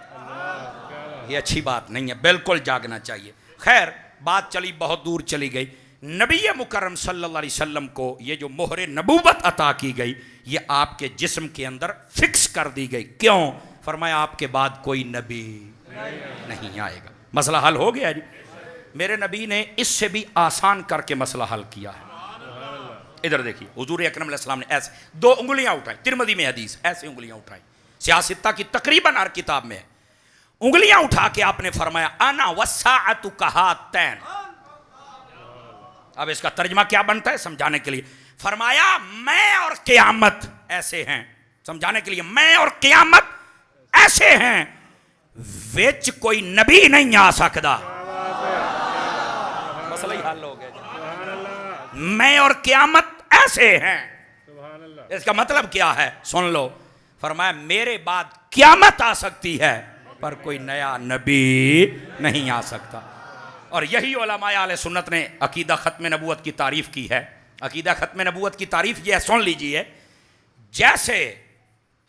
ये अच्छी बात नहीं है, बिल्कुल जागना चाहिए। खैर बात चली, बहुत दूर चली गई। नबी मुकर्रम सल्लल्लाहु अलैहि वसल्लम को ये जो मोहरे नबूवत अता की गई, ये आपके जिस्म के अंदर फिक्स कर दी गई। क्यों? फरमाया आपके बाद कोई नबी नहीं आएगा। मसला हल हो गया जी। मेरे नबी ने इससे भी आसान करके मसला हल किया है। इधर देखिए, हुजूर अकरम अलैहिस्सलाम ने ऐसे 2 उंगलियां उठाई, तिरमिज़ी में हदीस, ऐसे उंगलियां उठाई, सियासत्ता की तकरीबन हर किताब में है। उंगलियां उठा के आपने फरमाया अना वस्साअतु कहातैन। अब इसका तर्जमा क्या बनता है समझाने के लिए? फरमाया मैं और क़यामत ऐसे हैं, समझाने के लिए मैं और क़यामत ऐसे हैं, विच कोई नबी नहीं आ सकता। मसला ही हल हो गया। मैं और क़यामत ऐसे हैं, इसका मतलब क्या है सुन लो। फरमाया मेरे बाद क़यामत आ सकती है पर कोई नया नबी नहीं आ सकता। और यही उलमाए आले सुन्नत ने अकीदा ख़त्म नबूवत की तारीफ़ की है। अकीदा ख़त्म नबूवत की तारीफ़ यह सुन लीजिए, जैसे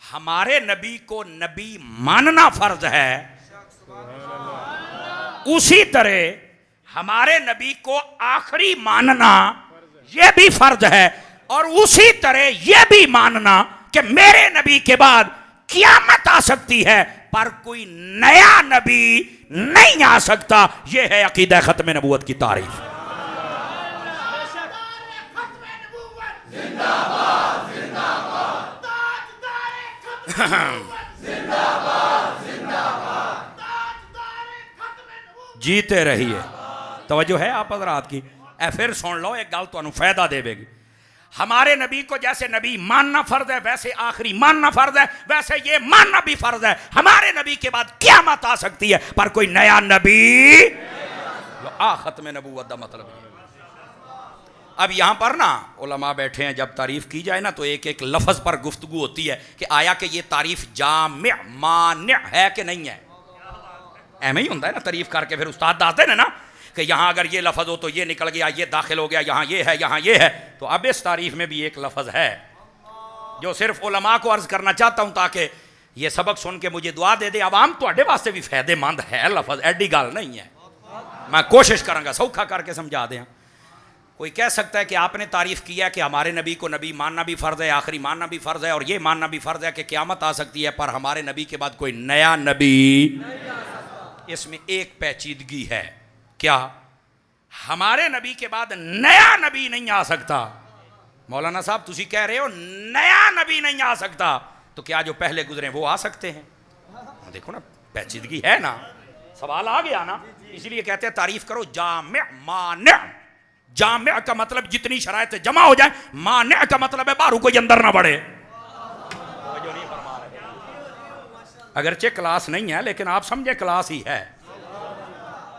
हमारे नबी को नबी मानना फ़र्ज है, उसी तरह हमारे नबी को आखिरी मानना यह भी फ़र्ज है। और उसी तरह यह भी मानना कि मेरे नबी के बाद क़यामत आ सकती है पर कोई नया नबी नहीं आ सकता। यह है अकीदा ख़त्म नबूवत की तारीफ। जीते रहिए। तवज्जो है आप हज़रात की? फिर सुन लो, एक गल तुहानू फायदा देगी। हमारे नबी को जैसे नबी मानना फर्ज है, वैसे आखिरी मानना फर्ज है, वैसे ये मानना भी फर्ज है हमारे नबी के बाद क़यामत आ सकती है पर कोई नया नबी ख़त्म नबूवत का मतलब। अब यहाँ पर ना उलमा बैठे हैं, जब तारीफ़ की जाए ना तो एक एक लफ्ज़ पर गुफ्तगू होती है कि आया कि ये तारीफ़ जामिअ मानिअ है कि नहीं है। एवं ही होता है ना, तारीफ़ करके फिर उस्ताद दसते हैं ना कि कि यहाँ अगर ये लफ्ज़ हो तो ये निकल गया, ये दाखिल हो गया, यहाँ ये है, यहाँ ये है। तो अब इस तारीफ में भी एक लफ्ज़ है जो सिर्फ उलमा को अर्ज़ करना चाहता हूँ ताकि ये सबक सुन के मुझे दुआ दे दे। आवाम ਤੁਹਾਡੇ वास्ते भी फायदेमंद है लफ्ज़, एडी गल नहीं है। मैं कोशिश करूँगा सौखा करके समझा दें। कोई कह सकता है कि आपने तारीफ़ किया है कि हमारे नबी को नबी मानना भी फ़र्ज़ है, आखिरी मानना भी फ़र्ज़ है, और ये मानना भी फ़र्ज़ है कि क़यामत आ सकती है, पर हमारे नबी के बाद कोई नया नबी। इसमें एक पेचीदगी है। क्या? हमारे नबी के बाद नया नबी नहीं आ सकता। मौलाना साहब तुसी कह रहे हो नया नबी नहीं आ सकता, तो क्या जो पहले गुजरे वो आ सकते हैं? देखो ना, पेचीदगी है ना, सवाल आ गया ना। इसलिए कहते हैं तारीफ करो जामे माने। जामे का मतलब जितनी शरायत जमा हो जाए, माने का मतलब है बारू कोई अंदर ना बढ़े। अगरचे क्लास नहीं है लेकिन आप समझे क्लास ही है।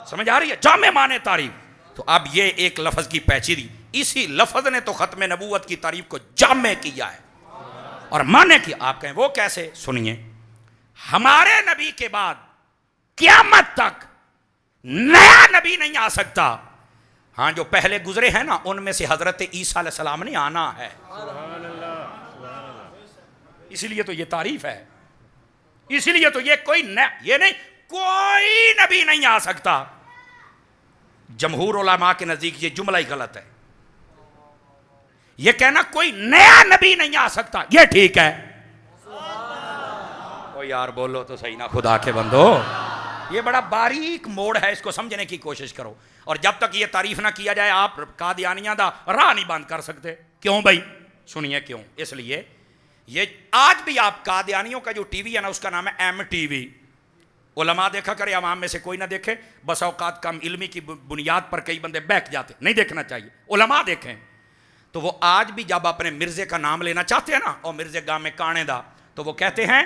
समझ आ रही है? जामे माने तारीफ। तो अब ये एक लफ्ज की पेचीदी, इसी लफ्ज ने तो खत्म नबूवत की तारीफ को जामे किया है और माने किया। आप कहें वो कैसे? सुनिए, हमारे नबी के बाद क़यामत तक नया नबी नहीं आ सकता। हाँ, जो पहले गुजरे हैं ना, उनमें से हजरत ईसा अलैहिस्सलाम ने आना है। इसलिए तो ये तारीफ है। इसलिए तो ये कोई ये नहीं, कोई नबी नहीं आ सकता। जमहूर उलमा के नजदीक ये जुमला ही गलत है। ये कहना कोई नया नबी नहीं आ सकता, ये ठीक है। ओ यार बोलो तो सही ना, खुदा के बंदो। ये बड़ा बारीक मोड़ है, इसको समझने की कोशिश करो। और जब तक ये तारीफ ना किया जाए, आप कादियानियां दा राह नहीं बंद कर सकते। क्यों भाई? सुनिए क्यों। इसलिए ये आज भी आप कादियानियों का जो टीवी है ना, उसका नाम है MTV। उलमा देखा करे, अवाम में से कोई ना देखे। बस औकात कम इल्मी की बुनियाद पर कई बंदे बैठ जाते, नहीं देखना चाहिए। उलमा देखें तो वो आज भी जब अपने मिर्जे का नाम लेना चाहते हैं ना, और मिर्जे गाँव में काने दा, तो वो कहते हैं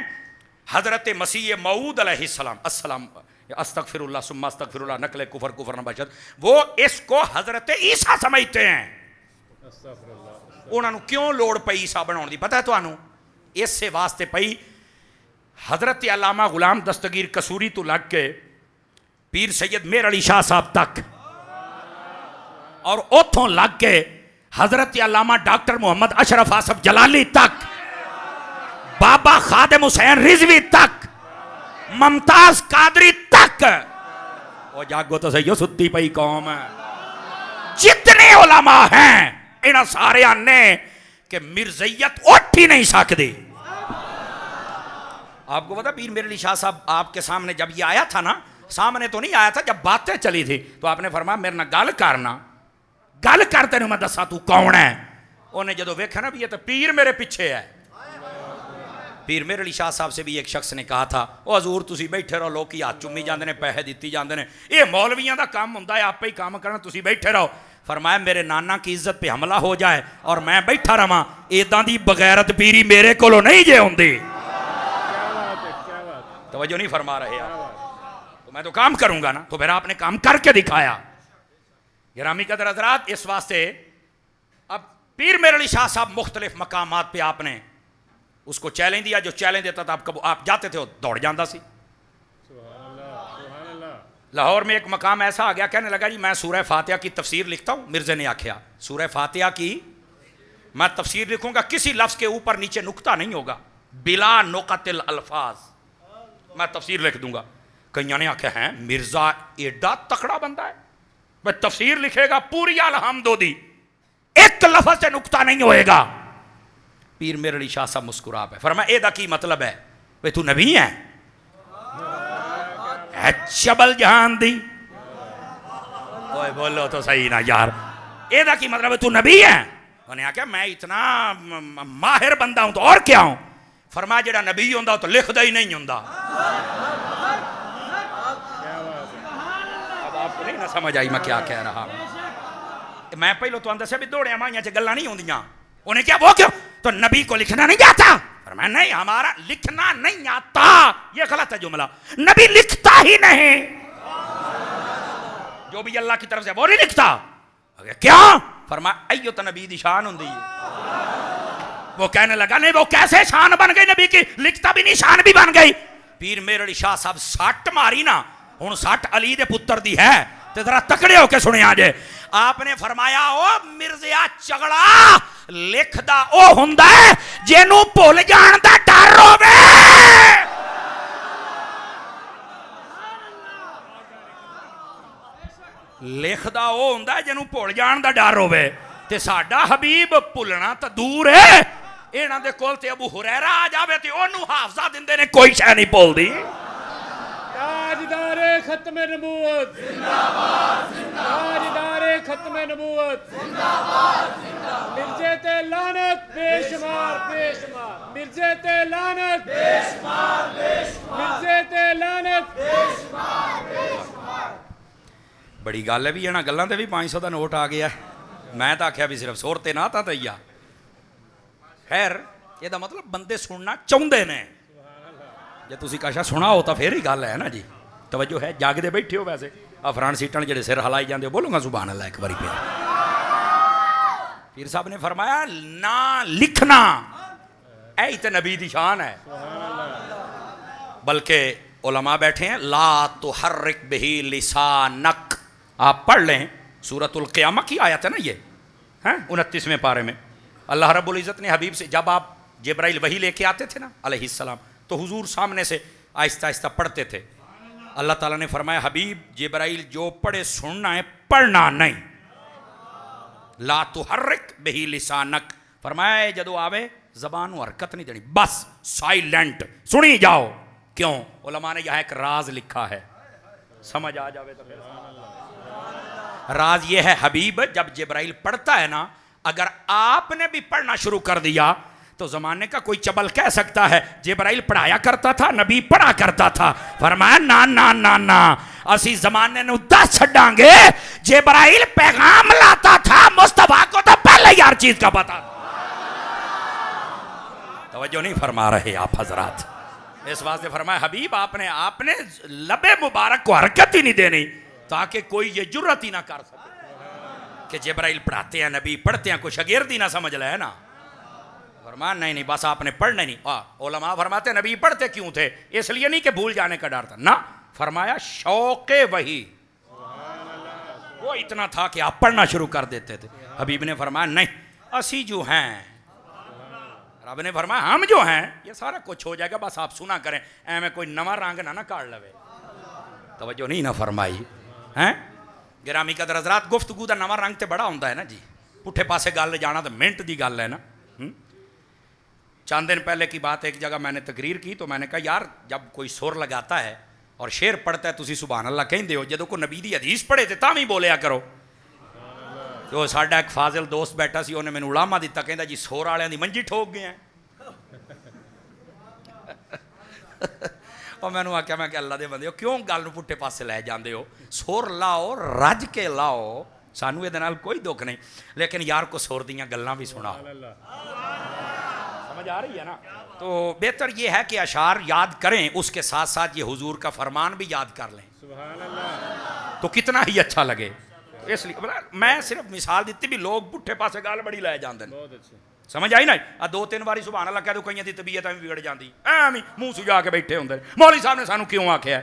हजरत मसीह मऊद अलैहिस्सलाम अस्सलाम अस्तगफिरुल्लाह सुम्मा अस्तगफिरुल्लाह नकले कुफर कुफर न बशद। वो इसको हजरत ईसा समझते हैं। उन्होंने क्यों लोड़ पई ईसा बनाने दी पता है तुहानू? इससे वास्ते पई हजरत अल्लामा गुलाम दस्तगीर कसूरी तो लग के पीर सैयद मेहर अली शाह साहब तक, और उथों लग के हजरत अल्लामा डॉक्टर मोहम्मद अशरफ आसफ जलाली तक, बाबा खादिम हुसैन रिजवी तक, मुमताज कादरी तक। ओ जागो तो सही हो, सुत्ती पई कौम। जितने उलमा हैं इन सारे ने कि मिर्जैयत उठ ही नहीं सकती। आपको पता पीर मेहर अली शाह साहब आपके सामने जब ये आया था ना, सामने तो नहीं आया था, जब बातें चली थी तो आपने फरमाया मेरे नाल गल करना, गल कर तेन मैं दसा तू कौन है। उन्हें जो देखा ना भी ये तो पीर मेरे पीछे है। पीर मेहर अली शाह साहब से भी एक शख्स ने कहा था, ओ हजूर तुसी बैठे रहो, लोग हाथ चुम्मी जाते हैं, पैसे दिती जाते हैं, ये मौलवियों का काम होंदा है, आपे ही काम करना, तुसी बैठे रहो। फरमाया मेरे नाना की इज्जत पे हमला हो जाए और मैं बैठा रहा, इदां दी बगैरत पीरी मेरे कोलों नहीं जे होंदी। तवज्जो नहीं फरमा रहे आप। तो मैं तो काम करूंगा ना, तो फिर आपने काम करके दिखाया। गिरामी कदर हज़रात, इस वास्ते अब पीर मेहर अली शाह साहब मुख्तलिफ मकामात पे आपने उसको चैलेंज दिया। जो चैलेंज देता था आप जाते थे, वो दौड़ जाता सी। लाहौर में एक मकाम ऐसा आ गया, कहने लगा जी मैं सूरह फातिहा की तफसीर लिखता हूँ। मिर्जे ने आख्या सूरह फातिहा की मैं तफसीर लिखूंगा, किसी लफ्ज़ के ऊपर नीचे नुक्ता नहीं होगा, बिला नुक़तिल अल्फाज मैं तफसीर लिख दूंगा। कईयों ने आख्या है मिर्जा एडा तकड़ा बंदा है, वह तफसीर लिखेगा पूरी अलहमदोदी, एक लफ्ज़ से नुक्ता नहीं होएगा। पीर मेहर अली शाह साहब मुस्कुरा पे फरमाया एदा की मतलब है, वे तू नबी है? चबल जहान दी, ओए बोलो तो सही ना यार, एदा की मतलब है तू नबी है? उन्हें आख्या मैं इतना माहिर बंदा हूं तो और क्या हूं। फरमाया जेड़ा नबी होंदा तो लिखदा ही नहीं होंदा। अब आपको नहीं ना समझ आई मैं क्या कह रहा। मैं पहले तो दसा भी दौड़िया माइया च गल्लां नहीं होंदियां। उन्हें क्या वो क्यों? तो नबी को लिखना नहीं आता। फरमाया नहीं हमारा लिखना नहीं आता, ये गलत है जुमला, नबी लिखता ही नहीं, जो भी अल्लाह की तरफ से वो नहीं लिखता। क्या? फरमाया अयो तो नबी दी शान होंदी है। वो कहने लगा नहीं वो कैसे शान बन गई नबी की, लिखता भी नहीं शान भी बन गई। पीर मेहर अली शाह साहब सट मारी ना, हुण सट अली दे पुत्र दी है, ते जरा तकड़े होके सुनिया जे। आपने फरमाया ओ मिर्जिया चगड़ा लिखदा ओ हुंदा है जेनू भुल जाण दा डर होवे। लिखदा ओ हुंदा है जेनू भुल जाण दा डर होवे ते साडा हबीब भुलना तो दूर है। इन्हां दे कोल ते अबू हुरैरा आ जावे ते ओनू हाफजा दिंदे ने, कोई शै नहीं भुलदी। ताजदारे खत्म नबूवत जिंदाबाद जिंदाबाद, ताजदारे खत्म नबूवत जिंदाबाद जिंदाबाद, मिर्जे ते लानत बेशुमार बेशुमार, मिर्जे ते लानत बेशुमार बेशुमार, मिर्जे ते लानत बेशुमार बेशुमार। बड़ी गल है भी इन्हां गल्लां ते भी 500 का नोट आ गया। मैं तो आख्या भी सिर्फ सुर ते ना था तैया। खैर ਇਹਦਾ मतलब बंदे सुनना चाहते ने। जे तुसी काशा सुना हो तो फिर ही गल है ना जी। तवज्जो है, जागदे बैठे हो वैसे अफरान सीटन जेडे सिर हलाई जाते हो, बोलूंगा सुभान अल्लाह एक बारी फिर। पीर साहब ने फरमाया ना लिखना ऐ तो नबी दी शान है। बल्कि उलमा बैठे हैं ला तुहर्रिक बिही लिसानक, आप पढ़ लें सूरतुल क़ियामा की आयत है ना ये, हैं 29वें पारे में। अल्लाह रब्बुल इज़्ज़त ने हबीब से, जब आप जिब्राइल वही लेके आते थे ना अलैहिस्सलाम, तो हुजूर सामने से आहिस्ता आहिस्ता पढ़ते थे। अल्लाह ताला ने फरमाया हबीब जिब्राइल जो पढ़े सुनना है, पढ़ना नहीं। ला तुहर्रिक बिही लिसानक, फरमाया जदों आवे जबान को हरकत नहीं देनी, बस साइलेंट सुनी जाओ। क्यों? उलमा ने यहाँ एक राज लिखा है, समझ आ जावे तो फिर। राज ये है हबीब जब जिब्राइल पढ़ता है ना, अगर आपने भी पढ़ना शुरू कर दिया तो जमाने का कोई चबल कह सकता है जिब्राइल पढ़ाया करता था, नबी पढ़ा करता था। फरमाया ना ना ना ना, असी जमाने नू दस छड़ांगे जिब्राइल पैगाम लाता था, मुस्तफा को तो पहले ही हर चीज का पता। तवज्जो नहीं फरमा रहे आप हजरात। इस वास्ते फरमाया हबीब आपने लबे मुबारक को हरकत ही नहीं देनी, ताकि कोई ये जुर्रत ही ना कर सके कि जिब्राइल पढ़ाते हैं, नबी पढ़ते हैं, कोई शागिर्दी ना समझ ले, है ना। फरमाया नहीं नहीं, बस आपने पढ़ना नहीं। उलमा फरमाते नबी पढ़ते क्यों थे? इसलिए नहीं कि भूल जाने का डर था ना, फरमाया शौक़े वही वो इतना था कि आप पढ़ना शुरू कर देते थे। हबीब ने फरमाया नहीं, असी जो हैं, रब ने फरमाया हम जो हैं ये सारा कुछ हो जाएगा, बस आप सुना करें, एवं कोई नवा रंग ना काट लवे। तवज्जो नहीं ना फरमाई हैं। गिरामी कदर हज़रात, गुफ्तगू का नवा रंग तो बड़ा होंदा है ना जी। पुठे पासे गल जाना तो मिनट की गल है ना। चंद दिन पहले की बात, एक जगह मैंने तकरीर की तो मैंने कहा यार जब कोई सुर लगाता है और शेर पढ़ता है तुसी सुभान अल्लाह कहते हो, जो कोई नबी दी हदीस पढ़े तो भी बोलिया करो। तो साडा एक फाजिल दोस्त बैठा सी, उन्हें मैंने उलामा दिता, कहता जी सुर वालियां दी मंजी ठोक गए हैं। और मैंने आख्या मैं अल्लाह दे बंदे हो क्यों गल नूं पुट्ठे पासे लै जांदे हो? सुर लाओ, रज के लाओ, सानू इहदे नाल कोई दुख नहीं, लेकिन यार को सुर दीयां गल्लां भी सुना। समझ आ रही है ना। तो बेहतर ये है कि अशार याद करें, उसके साथ साथ ये हुजूर का फरमान भी याद कर लें, तो कितना ही अच्छा लगे। इसलिए मैं सिर्फ मिसाल दी भी लोग पुट्ठे पासे गल बड़ी लै जाते हैं। समझ आई ना। दो तीन बारी सुभान अल्लाह कह दो, कई की तबीयत एवं बिगड़ जाती, एवं मुँह सुझा के बैठे होंगे। मौलवी साहब ने सानू क्यों आख्या?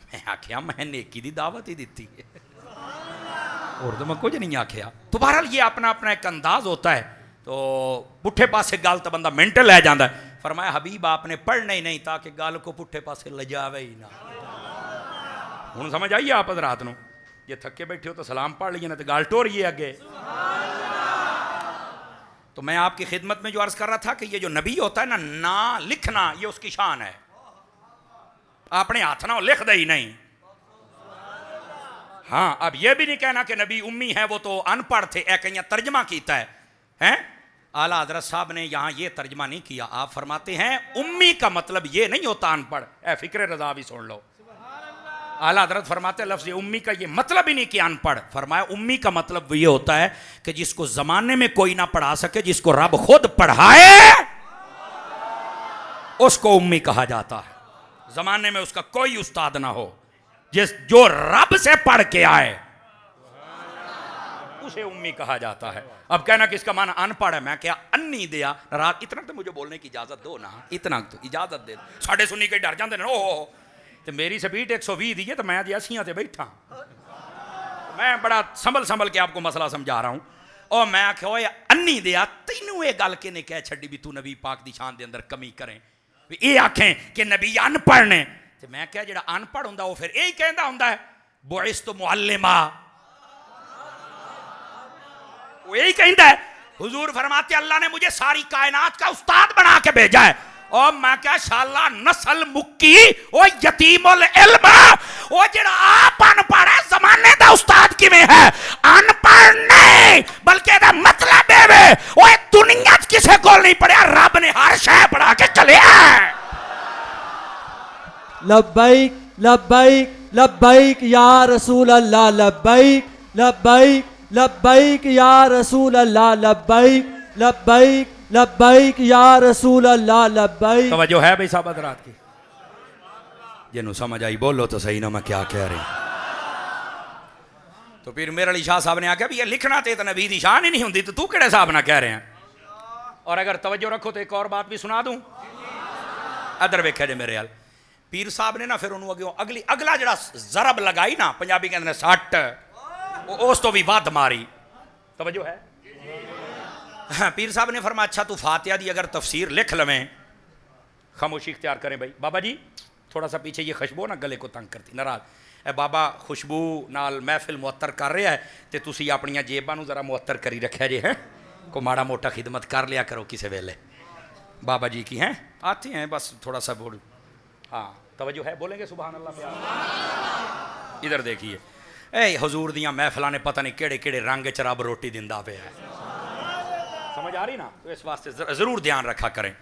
मैं आख्या मैं नेकी की दावत ही दी है, और तो मैं कुछ नहीं आख्या। तो बहरहाल ये अपना अपना एक अंदाज होता है। तो पुट्ठे पासे गल तो बंदा मिनट लै जाता है। फरमाया हबीब आपने पढ़ना ही नहीं ताकि गल को पुट्ठे पासे ले जावे ही ना। हुण समझ आई आप रात को जे थके बैठे हो तो सलाम पढ़ लीजिए ना, तो गल टोरिए अगे। तो मैं आपकी खिदमत में जो अर्ज कर रहा था कि ये जो नबी होता है ना, ना लिखना ये उसकी शान है। अपने हाथ ना लिख दे ही नहीं। हाँ, अब ये भी नहीं कहना कि नबी उम्मी है, वो तो अनपढ़ थे, एक तर्जमा कीता है, हैं? आला हजरत साहब ने यहाँ ये तर्जमा नहीं किया। आप फरमाते हैं उम्मी का मतलब ये नहीं होता अनपढ़। ए फिक्र रजा भी सुन लो। आला हजरत फरमाते लफ्ज़ उम्मी का ये मतलब ही नहीं कि अनपढ़। फरमाया उम्मी का मतलब ये होता है कि जिसको जमाने में कोई ना पढ़ा सके, जिसको रब खुद पढ़ाए उसको उम्मी कहा जाता है। जमाने में उसका कोई उस्ताद ना हो, जो रब से पढ़ के आए उसे उम्मी कहा जाता है। अब कहना कि इसका माना अनपढ़ है, मैं क्या अन्नी दिया रात। इतना तो मुझे बोलने की इजाजत दो ना, इतना तो इजाजत दे। साढ़े सुनी के डर जाते ना, ओह तो मेरी स्पीड 120 दी है तो मैं 80 ते बैठा। मैं बड़ा संभल के आपको मसला समझा रहा हूँ। और मैं आख्या ओए अन्नी दिया तैनू ये गल किने कह छड्डी भी तू नबी पाक दी शान दे अंदर कमी करें, ये आखें कि नबी अनपढ़ ने। ते मैं क्या जेड़ा अनपढ़ हुंदा वो फिर यही कहंदा हुंदा है बुइस तो मुअल्लिमा, वो यही कहता है। हुजूर फरमाते अल्लाह ने मुझे सारी कायनात का उस्ताद बना के भेजा है। और मैं क्या शाला नस्ल मुक्की ओ यतीमुल इल्म, ओ जेड़ा आप अनपढ़ है जमाने दा उस्ताद किवें है? अनपढ़ नहीं बल्कि दा मतलब है ओए दुनिया च किसे कोल नहीं पढ़िया, रब ने हर शय पढ़ा के चलिया है। लब्बैक लब्बैक लब्बैक या रसूल अल्लाह, लब्बैक लब्बैक लब्बैक या रसूल अल्लाह, लब्बैक लब्बैक लब्बैक या रसूल अल्लाह, लब्बैक। तवज्जो है भाई साहब रात की? जिन्हों समझ आई बोलो तो सही ना मैं क्या कह रही। तो फिर मेरे अली शाह साहब ने आख्या भी ये लिखना तो नबी दी शान ही नहीं होंगी, तो तू किहड़े हिसाब ना कह रहे हैं? और अगर तवज्जो रखो तो एक और बात भी सुना दूं। अदर वेख्या जे मेरे हाल पीर साहब ने ना फिर उन्होंने अगला जड़ा जरब लगाई ना, पंजाबी कहते हैं सट, उस तो भी वध मारी। तवज्जो है? हाँ, पीर साहब ने फरमाया अच्छा तू फातिहा दी अगर तफसीर लिख लवें, खामोशी इख्तियार करें भाई। बाबा जी थोड़ा सा पीछे ये खुशबू ना गले को तंग करती नाराज ए बाबा, खुशबू नाल महफिल मुअत्तर कर रहा है तो तुसी अपनियां जेबां नूं जरा मुअत्तर करी रखा जे है, को माड़ा मोटा खिदमत कर लिया करो किसी वेले। बाबा जी की हैं आते हैं बस थोड़ा सा बोल। हाँ तवज्जो है, बोलेंगे सुभान अल्लाह प्यार। इधर देखिए ए हजूर दियां महफिलां ने पता नहीं केड़े केड़े रंग च रब रोटी दिंदा पे है, समझ आ रही ना? तो इस वास्ते जरूर ध्यान रखा करें।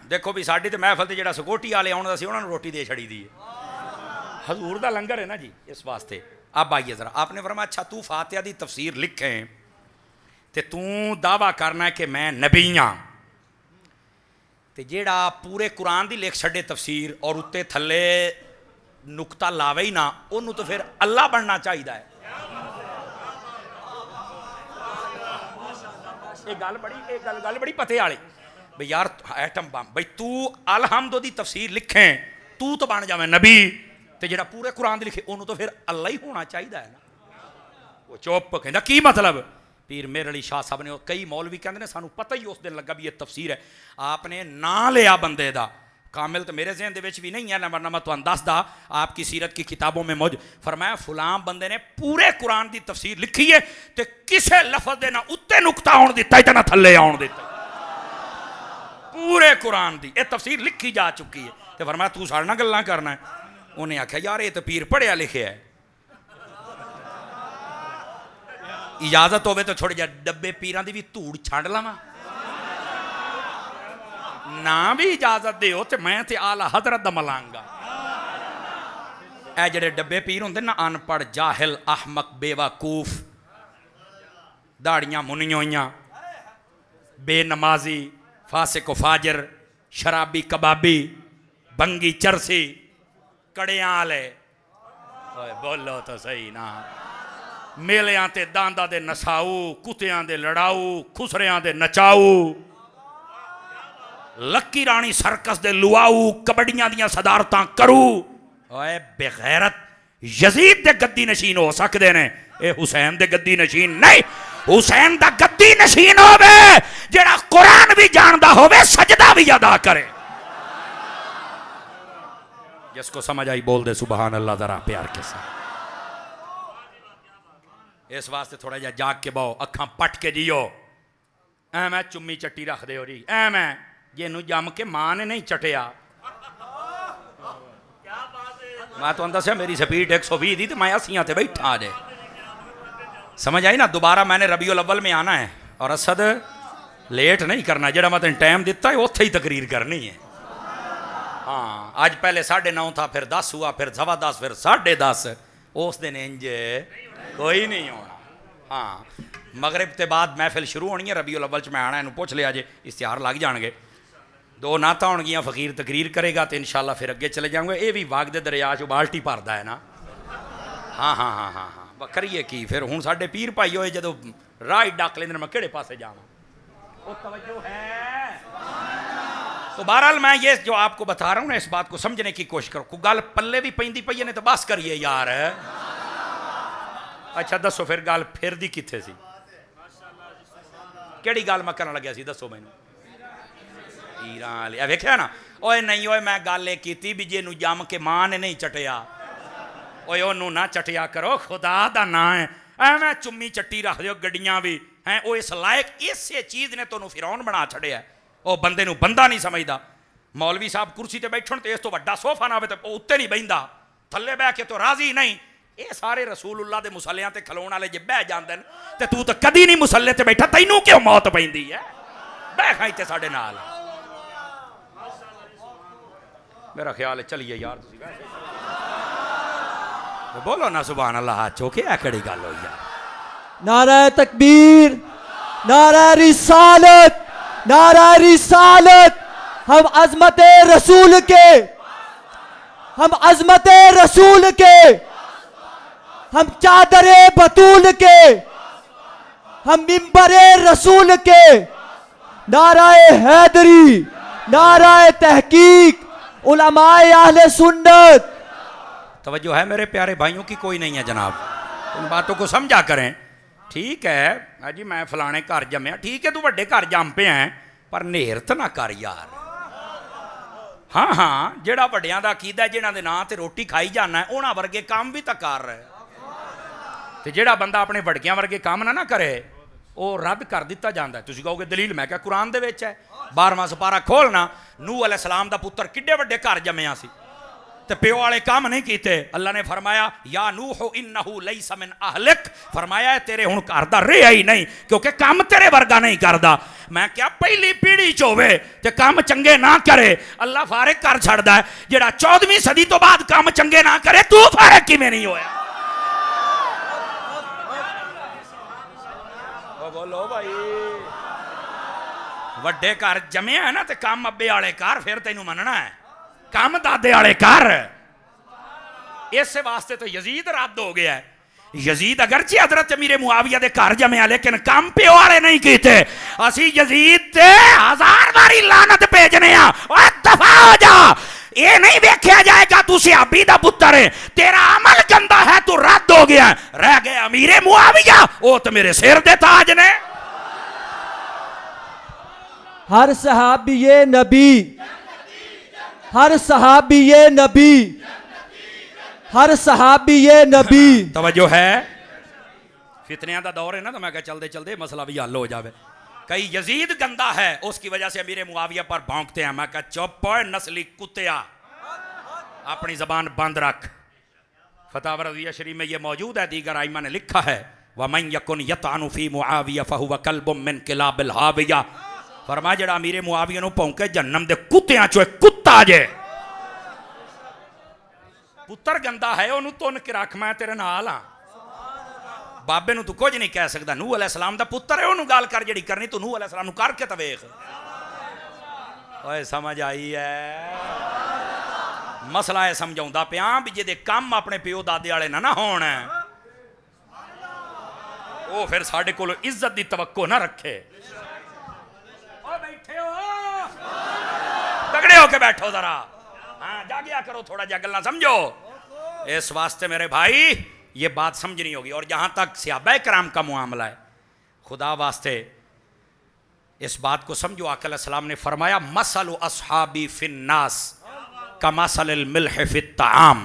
देखो भी साड़ी तो महफिल से जो सिक्योरिटी वाले आने से उन्होंने रोटी दे छड़ी दी है, हजूर का लंगर है ना जी, इस वास्ते। अब आइए जरा, आपने फरमाया अच्छा तू फातिहा दी तफसीर लिखें तो तू दावा करना है कि मैं नबी हाँ, तो जेड़ा पूरे कुरान दी लिख छड़े तफसीर और उत्ते थले नुकता लावे ही ना, उन्होंने तो फिर अल्लाह बनना चाहिए है। एक गल बड़ी पते वाली भाई यार एटम बम भाई तू अलहमद दी तफसीर लिखें तू तो बन जावे नबी, तो जेड़ा पूरे कुरान दी लिखे उन्होंने तो फिर अल्लाह ही होना चाहिए है ना। वो चुप कहता की मतलब? पीर मेरे अली शाह साहब ने, कई मौलवी कहते हैं सानू पता ही उस दिन लगा भी ये तफसीर है। आपने ना लिया बंदे दा, कामिल तो मेरे जहन दे भी नहीं है ना, वरना मैं तुहानू दसदा आपकी सीरत की किताबों में मौजूद। फरमाया फलां बंदे ने पूरे कुरान की तफसीर लिखी है तो किसे लफज दे ना उत्ते नुकता आउण दिता ते ना थल्ले आउण दिता, पूरे कुरान की यह तफसीर लिखी जा चुकी है। तो फरमाया तू साढ़े नाल गल्लां करना है? उन्हें आख्या यार ये तो पीर पढ़िया लिखे है, इजाजत होवे तो थोड़े जिहा डब्बे पीरां दी भी धूड़ छंड लवां, ना भी इजाजत दे तो मैं ते आला हजरत दा मलांगा। ए जेड़े डब्बे पीर होंदे ना अनपढ़ जाहिल अहमक बेवकूफ, दाड़ियां मुनियां होइयां, बेनमाजी फासिक फाजिर, शराबी कबाबी, बंगी चरसी, कड़ियां आले, बोलो तो सही ना, मेलियां ते दांदा दे नसाऊ, कुत्तियां दे लड़ाऊ, खुसरियां दे नचाऊ, लक्की रानी सर्कस दे लुआऊ, कबड्डियां दियां सदारतां करू। ओए बेगैरत यजीद दे गद्दी नशीन हो सकते ने, ए हुसैन दे गद्दी नशीन नहीं। हुसैन दा गद्दी नशीन होवे जेड़ा कुरान भी जानदा होवे, सजदा भी अदा करे। जिसको समझ आई बोल दे सुभान अल्लाह जरा प्यार के साथ। इस वास्ते थोड़ा जा जाग के बहु, अखां पट के जियो। ऐ मैं चुम्मी चट्टी रख दे हो जी, ऐ मैं जिन्हों जम के मां ने नहीं चटिया। मैं तो दसिया मेरी स्पीड 120 थी तो मैं 80 ते बैठा आज। समझ आई ना? दोबारा मैंने रबीउल अव्वल में आना है और असद लेट नहीं करना, जेड़ा मैं तेन टाइम दिता है उत्थे ही तकरीर करनी है। हाँ आज पहले 9:30 था, फिर 10 हुआ, फिर 10:15, फिर 10:30। उस दिन इंज कोई नहीं होना। हाँ मगरिब के बाद महफिल शुरू होनी है, रबीउल अव्वल च मैं आना, इन्हू पुछ लिया जे, इश्तिहार लग जाएंगे, 2 नाता होणगियां, फकीर तकरीर करेगा तो इंशाअल्लाह फिर अगे चले जाऊँगे। ये भी वाग दे दरिया चो बाल्टी भरदा है ना। हाँ हाँ हाँ हाँ हाँ करिए की फिर हूँ साढ़े पीर भाई होए जो राह डक लेंदे मैं किहड़े पासे जावां। तवज्जो है? तो बहरहाल मैं ये जो आपको बता रहा हूँ ना, इस बात को समझने की कोशिश करो। को गल पल्ले भी पैंदी पई है ने तो बस करिए यार। अच्छा दसो फिर गल फिर दी किथे सी केड़ी गल मैं करन लग्या सी दसो मैनू हीरां वाली वेखिया ना ओए नहीं ओए मैं गल ये कीती भी जे नू जम के मां ने नहीं चटिया ओए ओनू ना चटिया करो खुदा दा नां है एवें चुम्मी चट्टी रख दिओ गड्डियां भी हैं ओ इस लायक इसे चीज़ ने तोनू फिरौन बना छड़िया ओ बंदे नू बंदा नहीं समझदा मौलवी साहब कुर्सी ते बैठण ते इस तो वड्डा सोफा ना होवे ते उत्ते नहीं बहिंदा थल्ले बह के तो राजी नहीं ये सारे रसूलुल्लाह दे मुसल्लियां ते खलोण वाले जे बह जांदे ते तू तो कदी नहीं मुसल्ले ते बैठा तैनू क्यों मौत पैंदी है बह खाई ते साडे नाल मेरा ख्याल है चलिए यार तुसी बोलो ना सुभान अल्लाह चौके कड़ी गल हो यार नारा तकबीर, नारा रिसालत, नारा रिसालत। हम अजमत रसूल के, हम अजमत रसूल के, हम चादरे बतूल के, हम मिंबरे रसूल के। नाराए हैदरी, नाराए तहकीक, उलमाए अहले सुन्नत। तवज्जो है मेरे प्यारे भाइयों की कोई नहीं है जनाब उन बातों को समझा करें ठीक है अजी मैं फलाने घर जमया ठीक है तू बड़े घर जम पे हैं पर नेरत ना कर यार हाँ हाँ जेड़ा वड्डियां दा अकीदा जिन्हां दे नां ते रोटी खाई जाना है उन्हां वर्गे काम भी तो कर रहे ते जेड़ा बंदा अपने वड़कियां वर्गे काम ना करे वो रद्द कर दिता जाता है तुसीं कहोगे दलील मैं क्या कुरान दे विच है 12वां सपारा खोलना नूह अलैहिस्सलाम दा पुत्र किड्डे वड्डे घर जमया सी ते प्यो वाले काम नहीं कीते अल्लाह ने फरमाया या नूह इन्नहु लैसा मिन अहलिक फरमाया तेरे हुण घर दा रहा ही नहीं क्योंकि काम तेरे वर्गा नहीं करदा मैं क्या पहली पीढ़ी च होवे ते काम चंगे ना करे अल्लाह फारिग कर छड़दा है जेड़ा 14वीं सदी तो बाद काम चंगे ना करे तू फारिग किवें नहीं होया ओ बोलो भाई वड्डे घर जमे है ना ते काम अब्बे वाले कर फिर तैनू मनना है काम दादे वाले कर इस वास्ते तो यजीद रद्द हो गया है यजीद अगरचे हजरत अमीर मुआविया दे घर जमया लेकिन काम प्यो वाले नहीं कीते असी यजीद ते 1000 बारी लानत भेजने आ ओए दफा हो जा ये नहीं देखा जाएगा तू सहाबी दा पुत्र है तेरा अमल गंदा है तू रद्द हो गया रह गया अमीर मुआविया वो तो मेरे सिर दे ताज ने हर सहाबी ये नबी, हर सहाबी ये नबी, हर सहाबी ये नबी। तवज्जो है फितनियां दा दौर है ना तो मैं कहा चलते चलते मसला भी हल हो जाए कई यजीद गंदा है उसकी वजह से अमीर मुआविया पर भौंकते हैं मैं कहा चुप नस्ली कुत्तिया अपनी जबान बंद रख फतावा रज़िया शरीफ में ये मौजूद है दीगर आइमा ने लिखा है वमन यकुन यतानु फी मुआविया फहुव कल्बुम मिन किलाबिल हाविया फरमाया जेड़ा अमीर मुआविया नूं भौंके जन्नम दे कुत्तियां चों एक कुत्ता जे पुत्र गंदा है उन्होंने तुन के रख मैं तेरे नाल हाँ बाबे नूं तू कुछ नहीं कह सकता नूह अलैहिस्सलाम दा पुत्र है उन्होंने गल कर जिहड़ी करनी तू नूह अलैहिस्सलाम नूं करके तो वेख ओए समझ आई है मसला है समझाउंदा पिया भी जिहदे काम अपने प्यो दादे वाले ना होण वो फिर साडे कोल इज्जत दी तवक्को ना रखे बैठे हो तगड़े होके बैठो जरा हाँ जागिया करो थोड़ा जा गल्ला समझो इस वास्ते मेरे भाई ये बात समझनी होगी और जहां तक सहाबा कराम का मामला है खुदा वास्ते इस बात को समझो आका अलैहिस्सलाम ने फरमाया मसलु अस्हाबी फिन्नास का मसलिल मिल्ह फित ताम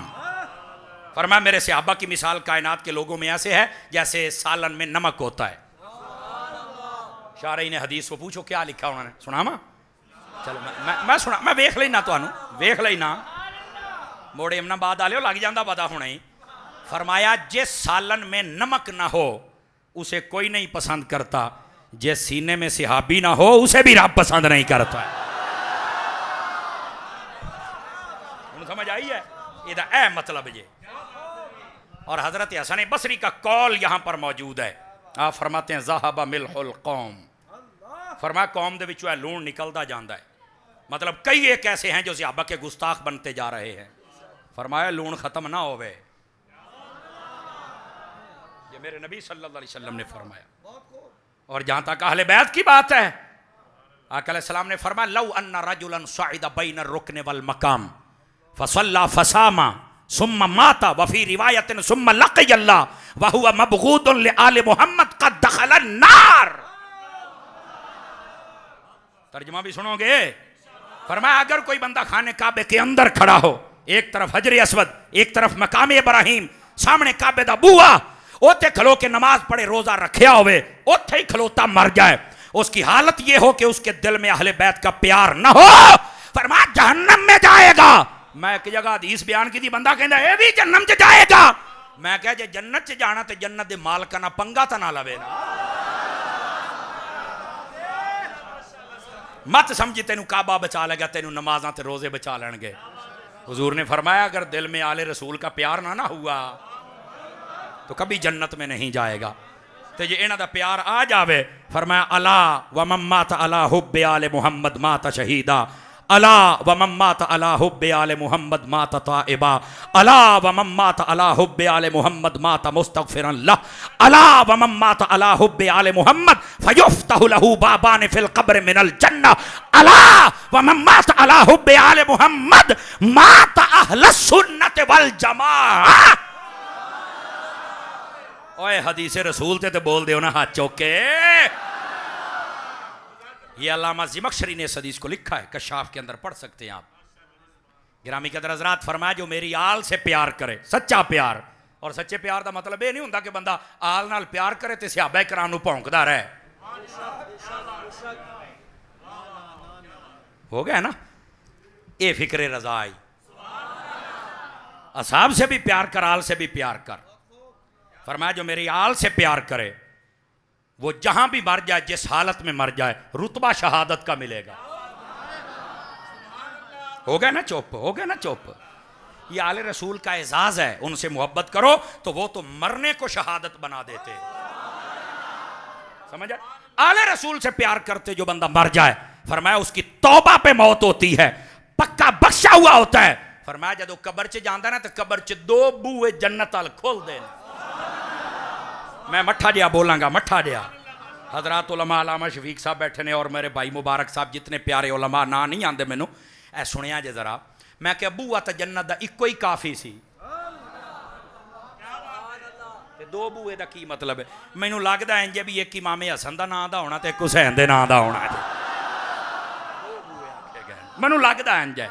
फरमाया मेरे सहाबा की मिसाल कायनात के लोगों में ऐसे है जैसे सालन में नमक होता है शारई ने हदीस को पूछो क्या लिखा उन्होंने सुना मा चलो मैं सुना मैं वेख लेना तो वेख लेना मोड़े इमना बाद आलियो लग जाता पता होना ही फरमाया जिस सालन में नमक ना हो उसे कोई नहीं पसंद करता जिस सीने में सहाबी ना हो उसे भी रब पसंद नहीं करता समझ आई है इधर ए मतलब ये और हजरत हसन बसरी का कौल यहां पर मौजूद है आप फरमाते हैं ज़ाहबा मिल्हुल कौम फरमाया कौम दे विचों लूण निकलता जाता है मतलब कई एक ऐसे हैं जो सहाबा के गुस्ताख बनते जा रहे हैं फरमाया लूण खत्म ना होवे ये मेरे नबी सल्लल्लाहु अलैहि वसल्लम ने फरमाया और जहां तक अहले बैत की बात है आका अलैहिस्सलाम ने फरमाया लौ अन्ना रजुलन सअदा बैन रुकन वल मकाम फसल्ला फसामा सुम्मा माता वफी रिवायतिन सुम्मा लक़ी अल्लाह व हुवा मबगूदुन लि आले मोहम्मद क़द दख़ल अन्नार। तर्जुमा भी सुनोगे? फरमाया अगर कोई बंदा खाने काबे के अंदर खड़ा हो, एक तरफ हजर अस्वद, एक तरफ मकाम इब्राहिम, सामने काबे दा बूहा, ओथे खलो के नमाज पढ़े, रोजा रखिया होवे, ओथे ही खलोता मर जाए, उसकी हालत यह हो कि उसके दिल में अहले बैत का प्यार न हो, फरमाया जहन्नम में जाएगा। मैं एक जगह हदीस बयान की थी, बंदा कहता है भी जन्नम च जाएगा। मैं कहा जे जन्नत च जाना तो जन्नत दे मालक ना पंगा तो ना लवे ना। मत समझी तेनू काबा बचा लेगा, तेनू नमाजा ते रोजे बचा लेंगे। हुजूर ने फरमाया अगर दिल में आले रसूल का प्यार ना हुआ तो कभी जन्नत में नहीं जाएगा। तो ये इन्हां दा प्यार आ जावे, फरमाया अला व मम्मात अला हुब्बे आले मुहम्मद माता शहीदा, अला व मम्मात अला हुब्बे आले मुहम्मद माता ताइबा, अला व मम्मात अला हुब्बे आले मुहम्मद माता मुस्तगफिरन लह, अला व मम्मात अला हुब्बे आले मुहम्मद फयुफ्तहु लहू बाबान फिल क़ब्र मिनल जन्नह, अला व मम्मात अला हुब्बे आले मुहम्मद माता अहलस सुन्नत वल जमाअह। ओए हदीस रसूल ते बोल दो ना हाथ चौके। ये अल्लामा ज़मख़शरी ने इस हदीस को लिखा है, कशाफ के अंदर पढ़ सकते हैं आप। गिरामी कदर हज़रात, फरमाया जो मेरी आल से प्यार करे, सच्चा प्यार, और सच्चे प्यार का मतलब ये नहीं होता कि बंदा आल नाल प्यार करे तो सहाबा किराम नूं भौंकदा रहे। हो गया ना, ये फिक्रे रज़ा आई। असहाब से भी प्यार कर, आल से भी प्यार कर। फरमाया जो मेरी आल से प्यार करे वो जहां भी मर जाए, जिस हालत में मर जाए, रुतबा शहादत का मिलेगा। हो गया ना चुप, हो गया ना चुप। ये आले रसूल का एजाज है, उनसे मोहब्बत करो तो वो तो मरने को शहादत बना देते। समझ आए? आले रसूल से प्यार करते जो बंदा मर जाए, फरमाया उसकी तौबा पे मौत होती है, पक्का बख्शा हुआ होता है। फरमाया जदों कब्र च जांदा ना तो कब्र च दो बूहे जन्नत अल खोल दे। मैं मठा जिहा बोलांगा, मठा जिहा। हजरात उलमा अल्लामा शफीक साहब बैठे ने और मेरे भाई मुबारक साहब, जितने प्यारे उलमा, ना नहीं आते मैनू, ऐ सुनिया जे जरा। मैं क्या बूआ तो जन्नत दा इको ही काफ़ी सी, दो बूए का की मतलब है? मैनू लगता है इंजे भी एक इमामे हसन का नाम दा होना तो एक हुसैन के नाम दा होना। मैनू लगता है इंज है,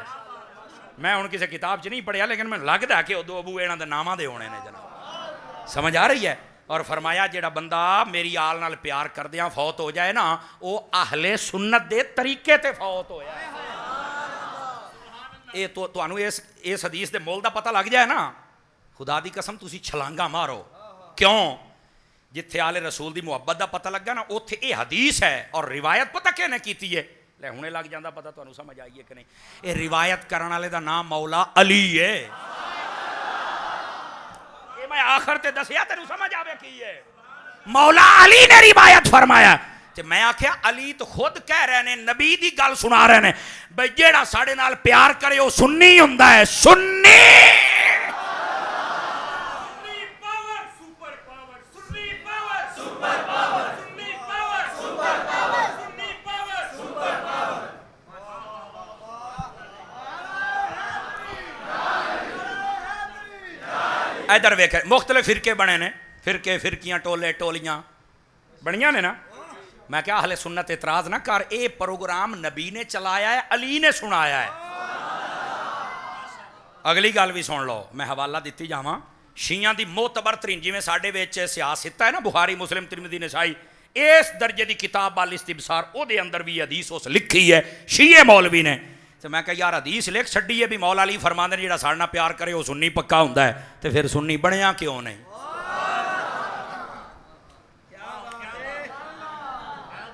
मैं हुण किसी किताब च नहीं पढ़िया, लेकिन मैनू लगता है कि वो दो बूए इन्हां दे नामां दे होने ने जनाब। समझ आ रही है? और फरमाया जेड़ा बंदा मेरी आल नाल प्यार करदियां फौत हो जाए ना, वो अहले सुन्नत दे तरीके ते फौत होया। ये तो तुहानू इस हदीस दे मोल दा पता लग जाए ना, खुदा दी कसम तुसी छलांगा मारो। क्यों? जिथे आले रसूल दी मुहब्बत दा पता लगा ना, उत्थे ये हदीस है। और रिवायत पता किहने कीती है? ले हुणे लग जांदा पता, तुहानू समझ आई है कि नहीं? ये रिवायत करन वाले दा नाम मौला अली है। मैं आखिर ते दसिया तेनू समझ आवे की है। मौला अली ने रिवायत फरमाया ते मैं आख्या अली तो खुद कह रहे ने, नबी दी गल सुना रहे ने, भाई जेड़ा साडे नाल प्यार करे वो सुन्नी हुंदा है। Sunni power, super power, Sunni power, super power, Sunni power, super power, Sunni power, super power. इधर वेख, मुख्तलिफ फिरके बने ने, फिरके फिरकियां टोले टोलियां बनिया ने ना। मैं क्या अहले सुन्नत इतराज ना कर, ये प्रोग्राम नबी ने चलाया है, अली ने सुनाया है। अगली गल भी सुन लो, मैं हवाला दिती जावां शियां दी मोतबर तरीन, जिवें साडे विच सियासत है ना, बुखारी मुस्लिम तिरमिज़ी नसाई, इस दर्जे की किताब अल इस्तिबसार, उहदे अंदर भी हदीस उस लिखी है शीए मौलवी ने। तो मैं कहा यार हदीस लिख छड्डी है भी मौला अली फरमांदे ने जेड़ा साडे नाल प्यार करे वो सुन्नी पक्का हुंदा है, तो फिर सुन्नी बनिया क्यों नहीं?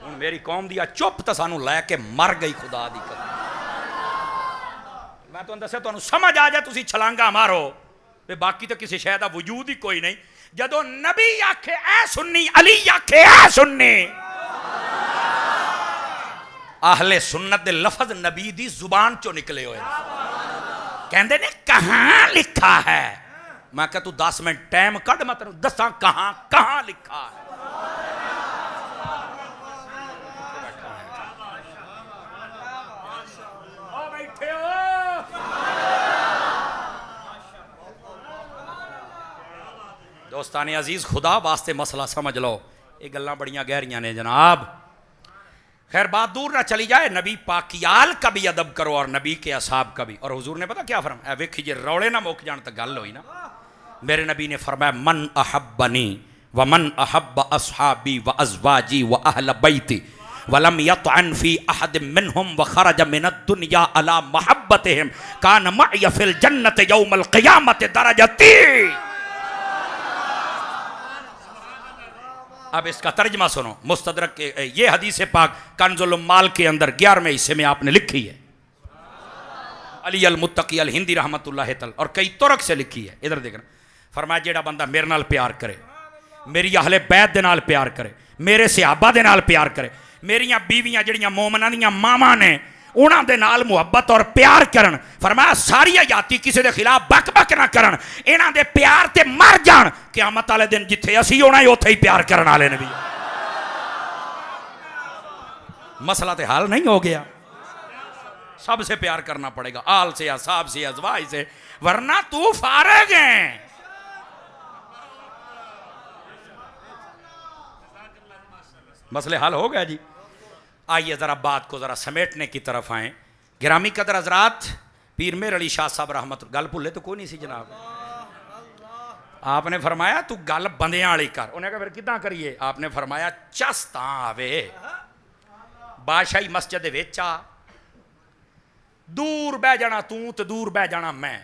हुण मेरी कौम दी चुप तो सानू लैके मर गई, खुदा दी कसम। मैं तुहानू दस्सिया, तुहानू समझ आ जाए तुसी छलांगा मारो, ते बाकी तो किसी शय दा वजूद ही कोई नहीं। जदों नबी आखे ऐ सुन्नी, अली आखे ऐ सुन्नी, आहले सुन्नत दे लफज नबी दी जुबान चो निकले हुए। कहंदे ने कहां लिखा है? मैं कहा तू 10 मिनट टाइम कढ़, मैं तेनू दसां कहां कहां लिखा है। दोस्तान अजीज़, खुदा वास्ते मसला समझ लो, ये गल्लां बड़ियां गहरियां ने जनाब। खैर बात दूर ना चली जाए, नबी पाकियाल का भी अदब करो और नबी के असाब का भी। और हुजूर ने पता क्या फरमाया, वेखी जे रौले ना मुक जान तो गल हुई ना। मेरे नबी ने फरमाया मन अहब्बनी व मन अहब्ब अस्हाबी व अज़वाजी व अहल बैती वलम यतअन फी अहद मिनहुम व खरज मिन दुनिया अला महब्बतिहिम कान मअय फिल जन्नत यौमल क़ियामत दरजती। अब इसका तर्जमा सुनो, मुस्तदरक के ये हदीस पाक कंजुल उम्माल के अंदर 11वें हिस्से में आपने लिखी है, अली अल मुत्तकी अल हिंदी रहमतुल्लाह तआला, और कई तुरक से लिखी है। इधर देखना, फरमाया जेड़ा बंदा मेरे नाल प्यार करे, मेरी अहले बैत दे नाल प्यार करे, मेरे सहाबा दे नाल प्यार करे, मेरियां बीवियां जड़ियां मोमना दियां मावां ने उन्हां दे नाल मुहब्बत और प्यार करन, फरमाया सारी जाति किसी के खिलाफ बक बक ना करन, इन्हां दे प्यार ते मर जान, क़यामत वाले दिन जिथे असी होना है उत्थे ही प्यार करन वाले ने भी। मसला तो हल नहीं हो गया, सबसे प्यार करना पड़ेगा, आल से, असाब से, अज़वाज से, वरना तू फारिग है। मसले हल हो गया जी। आइए ज़रा बात को ज़रा समेटने की तरफ आएँ। गिरामी कदर हज़रात, पीर मेर अली शाह साहब रहमत, गल भुले तो कोई नहीं सी जनाब। आपने फरमाया तू गल बंदियां वाली कर, उन्हें कहा फिर किदां करिए? आपने फरमाया चस तां आवे, बादशाही मस्जिद दे विच आ, दूर बह जाना तू तो दूर बह जाना मैं,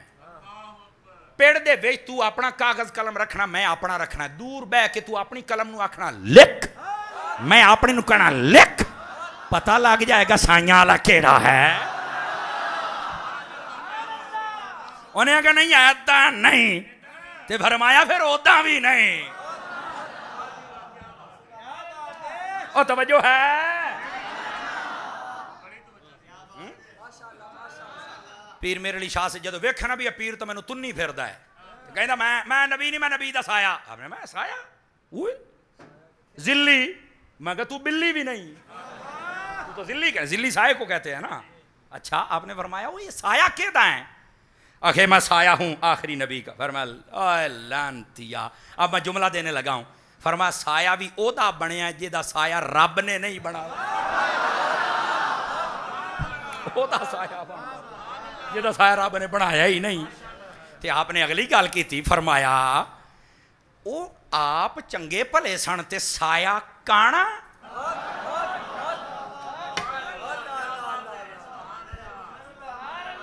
पेड़ दे विच तू अपना कागज कलम रखना, मैं अपना रखना, दूर बह के तू अपनी कलम नू आखना लिख, मैं अपनी नू कहना लिख, पता लग जाएगा साइयां वाला केड़ा है। उन्हें कहा नहीं ऐदा नहीं, ते फरमाया फिर ओदा भी नहीं। ओ तवज्जो है। पीर मेरे अली शाह से जो वेखना भी पीर तो मैनू तुन्नी फिरदा है, कहता मैं नबी नहीं, मैं नबी दा साया। आपने मैं साया जिल्ली, मैं कहा तू बिल्ली भी नहीं, तू तो जिल्ली कह, जिल्ली साये को कहते हैं ना। अच्छा आपने फरमाया वो ये साया केदा है? आखे मैं साया हूं आखिरी नबी का। फरमाया लानतिया, अब मैं जुमला देने लगा हूं। फरमाया साया भी ओदा बनया जिहदा साया रब ने नहीं बनाया, ओदा साया जिहदा साया रब ने बनाया ही नहीं। ते आपने अगली गल की थी, फरमाया ओ आप चंगे भले सन ते साया काना।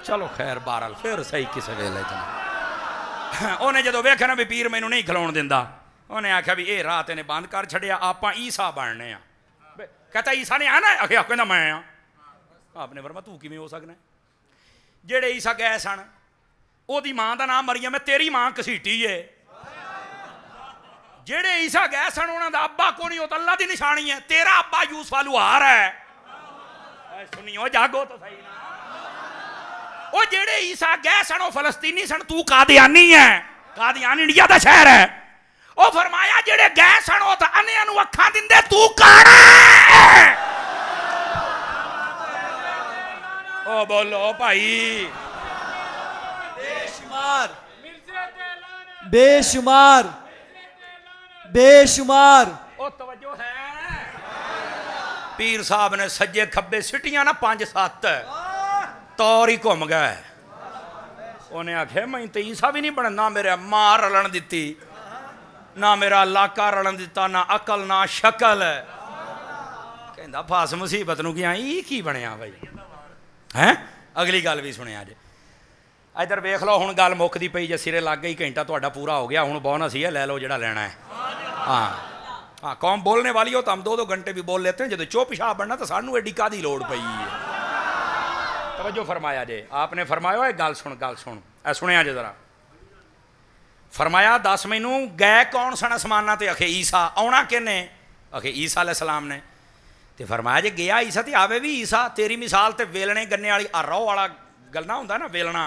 चलो खैर बहरहाल फिर सही किसी वेले जना। उन्हें जो वेखना भी पीर मैनू नहीं खिलाउण दिंदा, उन्हें आख्या भी ये रात इन्हें बंद कर छड़िया, आपां ईसा बनने आ। कहता ईसा ने आना? आख्या कहना मैं आ। आपने फरमाया तू किवें हो सकना? जेड़े ईसा गए सन ओदी मां दा नाम मरियम है, तेरी मां घसीटी है। जेड़े ईसा गए सन उन्हां दा अब्बा कोई नहीं, ओ अल्लाह दी निशानी है, तेरा अब्बा यूसुफ लुहार है। सुनियो जागो तो सही ना। ओ जेड़े ईसा गए सन ओ फलस्तीनी सन, तू कादियानी है, कादियान इंडिया दा शहर है। ओ फरमाया जेड़े गए सन ओ तां अन्नियां नूं अखां दिंदे, तू काना है। ओ बोलो भाई, बेशुमार बेशुमार बेशुमार। ओ तवज्जो है। पीर साहब ने सज्जे खब्बे सिटियां ना 5-7 तौर ही घूम गए। उन्हें आख्या मैं तो ईसा भी नहीं बनना, मेरे मां रलन दिती ना, मेरा इलाका रलन दिता ना, अकल ना शक्ल। कहता फास मुसीबत नूं गया की बनया भाई हैं। अगली गल भी सुनिया जे, इधर वेख लो हुण गल मुकदी पई जे, सिरे लग गई, घंटा तुहाडा पूरा हो गया, हुण बोनस ही है, ले लो जिहड़ा लेना है। हाँ हाँ कौम बोलने वाली हो तो हम 2-2 घंटे भी बोल लेते हैं, जो चुप पेशाब बनना तो सानू एडी कादी लोड़ पई है। तवज्जो फरमाया जे, आपने फरमाया गल सुन, गल सुन, ऐ सुनिया जे जरा। फरमाया दस मैनू गए कौन सन आसमाना ते? आखे ईसा। आउणा किने? आखे ईसा अलैहिस्सलाम ने। ते फरमाया जे गया ईसा ते आवे भी ईसा। तेरी मिसाल ते वेलणे गन्ने वाली रौ वाला गलना हुंदा ना, वेलना,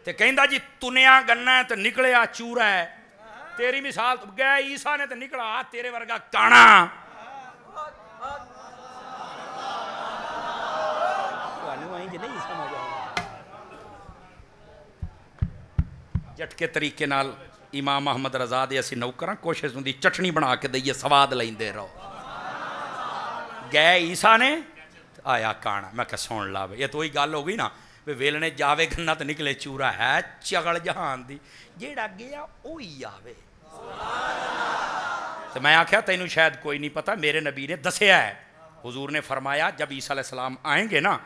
ते कहंदा जी तुनिया गन्ना है ते निकलिया चूरा है। तेरी मिसाल गए ईसा ने ते निकला तेरे वर्गा काना। झटके तरीके नाल इमाम अहमद रजा दे असी नौकर कोशिश होंगी चटनी बना के दईए स्वाद लेंदे रहो। गए ईसा ने आया काना, मैं क्या सुन ला ये तो वही गल हो गई ना भी वेलने जावे गन्ना तो निकले चूरा है चगल जहान दी जेड़ा गया वही आवे। तो मैं आख्या तेनू शायद कोई नहीं पता, मेरे नबी ने दसिया है। हुजूर ने फरमाया जब ईसा अलैहिस्सलाम आएंगे ना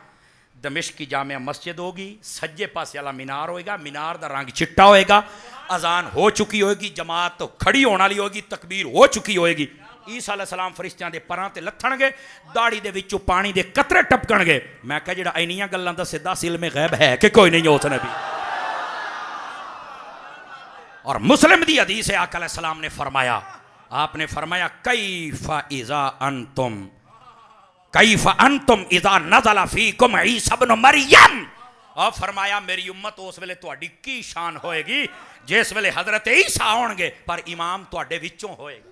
दमिश्क की जामिया मस्जिद होगी, सज्जे पासे वाला मीनार होएगा, मीनार का रंग चिट्टा होएगा, अजान हो चुकी होएगी, जमात तो खड़ी होने वाली होगी, तकबीर हो चुकी होएगी। ईसा अलैहिस्सलाम फरिश्तियां दे परां ते लथणगे, दाढ़ी दे विचों पानी दे कतरे टपकणगे। मैं कहा जेड़ा इन्नियां गल्लां दा सिद्धा इल्मे गैब है कि कोई नहीं उस नबी। और मुस्लिम दी हदीस है आका अलैहिस्सलाम ने फरमाया, आपने फरमाया कैफा अंतुम इज़ा नज़ला फीकुम ईसा इब्न मरियम। और फरमाया मेरी उम्मत उस वेले तुहाडी की शान होएगी जिस वेले हजरत ईसा आउणगे पर इमाम तुहाडे विचों होएगा।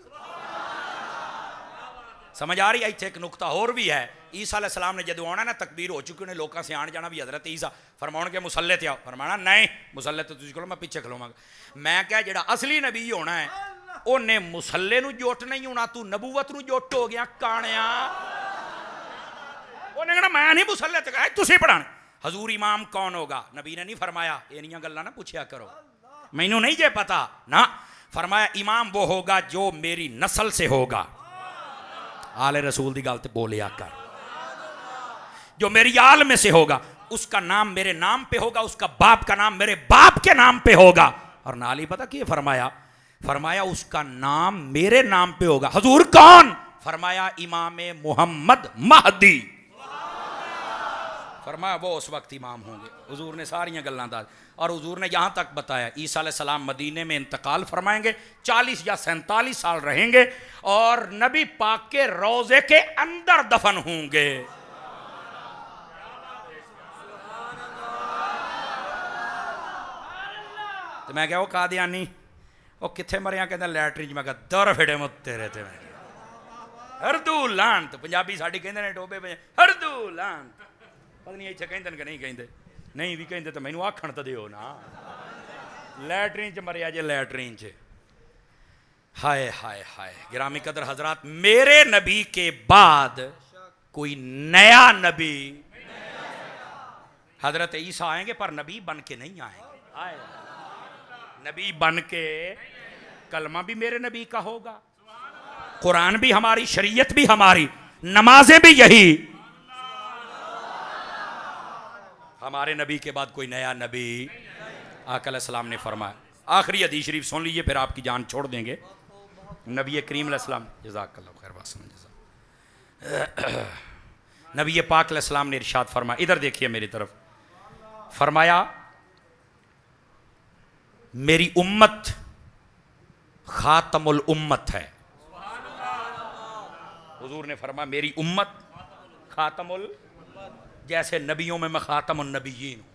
समझ आ रही है? इत्थे एक नुकता होर भी है। ईसा अलैहिस्सलाम ने जदों आना ना तकबीर हो चुकी उन्हें लोगों से आन जाना भी हजरत ईसा फरमाउणगे मुसल्ले ते आओ, फरमाना नहीं मुसल्ले ते तुसीं खलो मैं पिछे खलोवांगा। मैं क्या जेड़ा असली नबी होना है उन्हें मुसल्ले नूं जुट नहीं होना, तू नबूवत नूं जुट हो गया काणिया। उन्हें कहना मैं नहीं मुसल्ले ते कहा तुसीं पढ़ाने। हजूर इमाम कौन होगा? नबी ने नहीं फरमाया इन्नियां गल्लां ना पूछया करो मैनू नहीं जे पता ना, फरमाया इमाम वो होगा जो मेरी नस्ल से होगा। आले रसूल दी गल ते बोलिया कर। जो मेरी आल में से होगा उसका नाम मेरे नाम पे होगा, उसका बाप का नाम मेरे बाप के नाम पे होगा। और नाल ही पता कि फरमाया, फरमाया उसका नाम मेरे नाम पे होगा। हजूर कौन? फरमाया इमाम मोहम्मद महदी। फरमाया वो उस वक्त इमाम होंगे। हुजूर ने सारियां गल्लां दा और हुजूर ने यहाँ तक बताया ईसा अलैहिस्सलाम मदीने में इंतकाल फरमाएंगे, 40 या 47 साल रहेंगे और नबी पाक के रोजे के अंदर दफन होंगे। तो मैं क्या वो कादियानी वो किथे मरिया कहता लैटरी मैं दर फिटे मुत तेरे ते हरदू लांत। पंजाबी साडी कहंदे ने टोबे पे हरदू लांत, पता नहीं इत्थे कहंदे कि नहीं कहंदे, नहीं भी कहंदे तो मैनू आखण तो दिओ ना। लैटरीन च मरिया जे लैटरीन च। हाय हाय हाय गिरामी कदर हजरात, मेरे नबी के बाद कोई नया नबी हजरत ईसा आएंगे पर नबी बन के नहीं आएंगे। नबी बन के कलमा भी मेरे नबी का होगा, कुरान भी हमारी, शरीयत भी हमारी, नमाजें भी यही। हमारे नबी के बाद कोई नया नबी आका अलैहिस्सलाम ने फरमाया। आखिरी हदीस शरीफ सुन लीजिए फिर आपकी जान छोड़ देंगे। नबी करीम अलैहिस्सलाम जज़ाकल्लाहु खैर वासन नबी पाक अलैहिस्सलाम ने इरशाद फरमाया, इधर देखिए मेरी तरफ, फरमाया मेरी उम्मत खातमुल उम्मत है। हुजूर ने फरमाया मेरी उम्मत खातमुल, जैसे नबियों में मैं खातमुन नबिय्यीन हूं।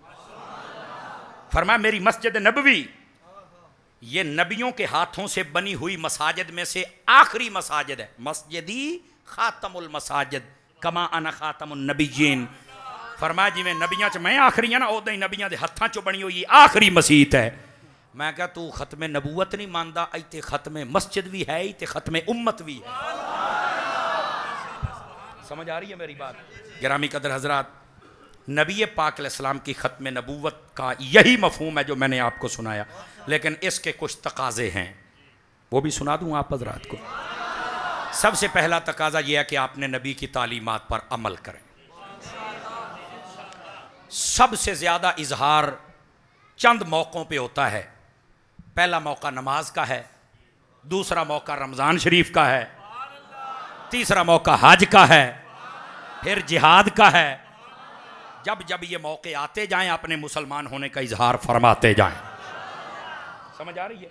फरमाया मेरी मस्जिद नबवी ये नबियों के हाथों से बनी हुई मसाजिद में से आखिरी मसाजिद है। मस्जिदी खातमुल मसाजिद कमा अना खातमुन नबिय्यीन। फरमाया जिवें नबियां च मैं आखिरी है ना उदां ही नबियां दे हत्थां चों बनी हुई आखिरी मसीत है। मैं क्या तू खत्मे नबूवत नहीं मानदा, इत्थे खत्मे मस्जिद भी है, इत्थे खत्मे उम्मत भी है। समझ आ रही है मेरी बात? गिरामी कदर हजरात, नबी पाक अलैहिस्सलाम की खत्म नबूवत का यही मफहूम है जो मैंने आपको सुनाया, लेकिन इसके कुछ तकाजे हैं वो भी सुना दूं आप हजरात को। सबसे पहला तकाजा यह है कि आपने नबी की तालीमात पर अमल करें। सबसे ज़्यादा इजहार चंद मौक़ों पे होता है। पहला मौका नमाज का है, दूसरा मौका रमज़ान शरीफ का है, तीसरा मौका हज का है, फिर जिहाद का है। जब जब ये मौके आते जाएं अपने मुसलमान होने का इजहार फरमाते जाएं। समझ आ रही है?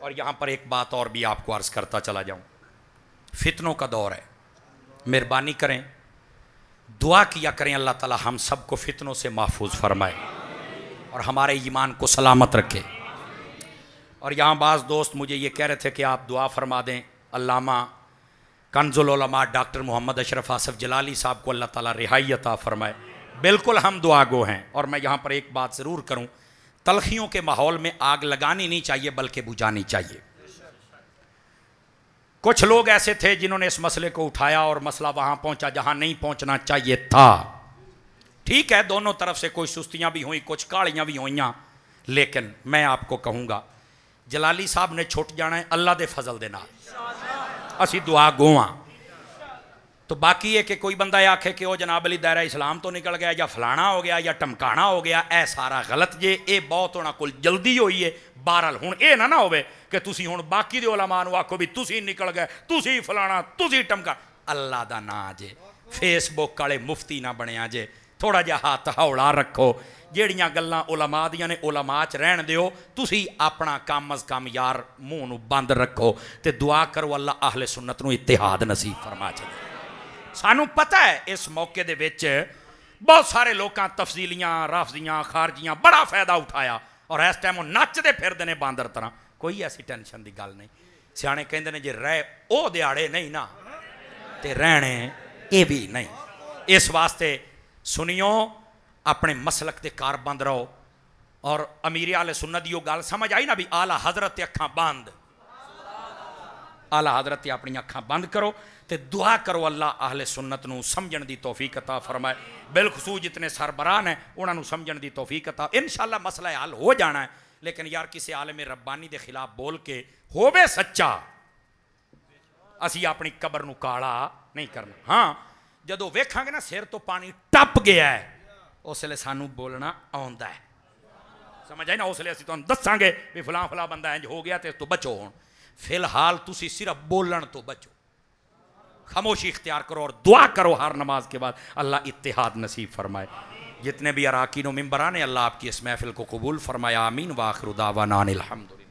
और यहाँ पर एक बात और भी आपको अर्ज़ करता चला जाऊँ, फितनों का दौर है, मेहरबानी करें दुआ किया करें अल्लाह ताला हम सबको फितनों से महफूज फरमाए और हमारे ईमान को सलामत रखे। और यहाँ बाज़ दोस्त मुझे ये कह रहे थे कि आप दुआ फरमा दें अल्लामा कंजुल उलमा डॉक्टर मोहम्मद अशरफ आसफ जलाली साहब को अल्लाह ताला रिहाई अता फरमाए। बिल्कुल हम दुआ गो हैं। और मैं यहाँ पर एक बात ज़रूर करूँ, तलखियों के माहौल में आग लगानी नहीं चाहिए बल्कि बुझानी चाहिए। कुछ लोग ऐसे थे जिन्होंने इस मसले को उठाया और मसला वहां पहुंचा जहां नहीं पहुंचना चाहिए था। ठीक है, दोनों तरफ से कोई सुस्तियां भी हुई, कुछ कालियां भी हुई, लेकिन मैं आपको कहूंगा जलाली साहब ने छुट जाना है अल्लाह दे फजल दे नाल, असी दुआ गोवां। तो बाकी है कि कोई बंदा आखे कि वह जनाब अली दायरा इस्लाम तो निकल गया या फलाना हो गया या टमकाना हो गया, ए सारा गलत जे, ये बहुत होना कुल जल्दी हुई है। बहरहाल हुण ये ना होवे कि तुसी हुण बाकी दे उलमा नूं आखो भी तुसी निकल गए, तुसी फलाना, तुसी टमका। अल्लाह दा नां जे, फेसबुक वाले मुफ्ती ना बनिया जे, थोड़ा जिहा हाथ हौला रखो। ਜਿਹੜੀਆਂ ਗੱਲਾਂ ਉਲਮਾ ਦੀਆਂ ਨੇ ਉਲਮਾ 'ਚ ਰਹਿਣ ਦਿਓ, ਤੁਸੀਂ ਆਪਣਾ ਕਮ ਅਜ਼ ਕਮ ਯਾਰ ਮੂੰਹ ਨੂੰ ਬੰਦ ਰੱਖੋ ਤੇ ਦੁਆ ਕਰੋ ਅੱਲਾ ਅਹਲੇ ਸੁन्नत ਨੂੰ ਇਤਿਹਾਦ ਨਸੀਬ ਫਰਮਾ ਚਲੇ। ਸਾਨੂੰ ਪਤਾ ਹੈ ਇਸ ਮੌਕੇ ਦੇ ਵਿੱਚ ਬਹੁਤ ਸਾਰੇ ਲੋਕਾਂ ਤਫਜ਼ੀਲੀਆਂ, ਰਾਫਜ਼ੀਆਂ, ਖਾਰਜੀਆਂ ਬੜਾ ਫਾਇਦਾ ਉਠਾਇਆ ਔਰ ਇਸ ਟਾਈਮ ਉਹ ਨੱਚਦੇ ਫਿਰਦੇ ਨੇ ਬਾਂਦਰ ਤਰ੍ਹਾਂ। ਕੋਈ ਐਸੀ ਟੈਨਸ਼ਨ ਦੀ ਗੱਲ ਨਹੀਂ। ਸਿਆਣੇ ਕਹਿੰਦੇ ਨੇ ਜੇ ਰਹਿ ਉਹ ਦਿਹਾੜੇ ਨਹੀਂ ਨਾ ਤੇ ਰਹਿਣੇ ਇਹ ਵੀ नहीं। इस वास्ते सुनियो, अपने मसलक के कारबंद रहो। और अमीर आले सुन्नत दी गल समझ आई ना भी आला हजरत अखां बंद, आला हजरत अपनी अखां बंद करो तो दुआ करो अल्लाह अहले सुन्नत नूं समझण दी तौफीक अता फरमाए। बिलखसूस जितने सरबराह हैं उन्होंने समझण दी तौफीक अता, इंशाअल्लाह मसला हल हो जाना है। लेकिन यार किसी आलम रब्बानी के खिलाफ बोल के होवे सच्चा, असी अपनी कबर नूं काला नहीं करना। हाँ, जदों वेखांगे ना सिर तो पानी टप गया है उसले सानू बोलना आउंदा है, समझ आई ना। उसले असीं तुहानूं दस्सांगे भी फलां फलां बंदा इंज हो गया तो इस तो बचो। हुण फिलहाल तुसीं सिर्फ बोलण तो बचो, खामोशी इख्तियार करो और दुआ करो हर नमाज के बाद अल्लाह इत्तिहाद नसीब फरमाए। जितने भी अराकीन व मिंबरान, अल्लाह आपकी इस महफिल को कबूल फरमाया। आमीन। व आखिरु दावाना अनिल हम्दुलिल्लाह।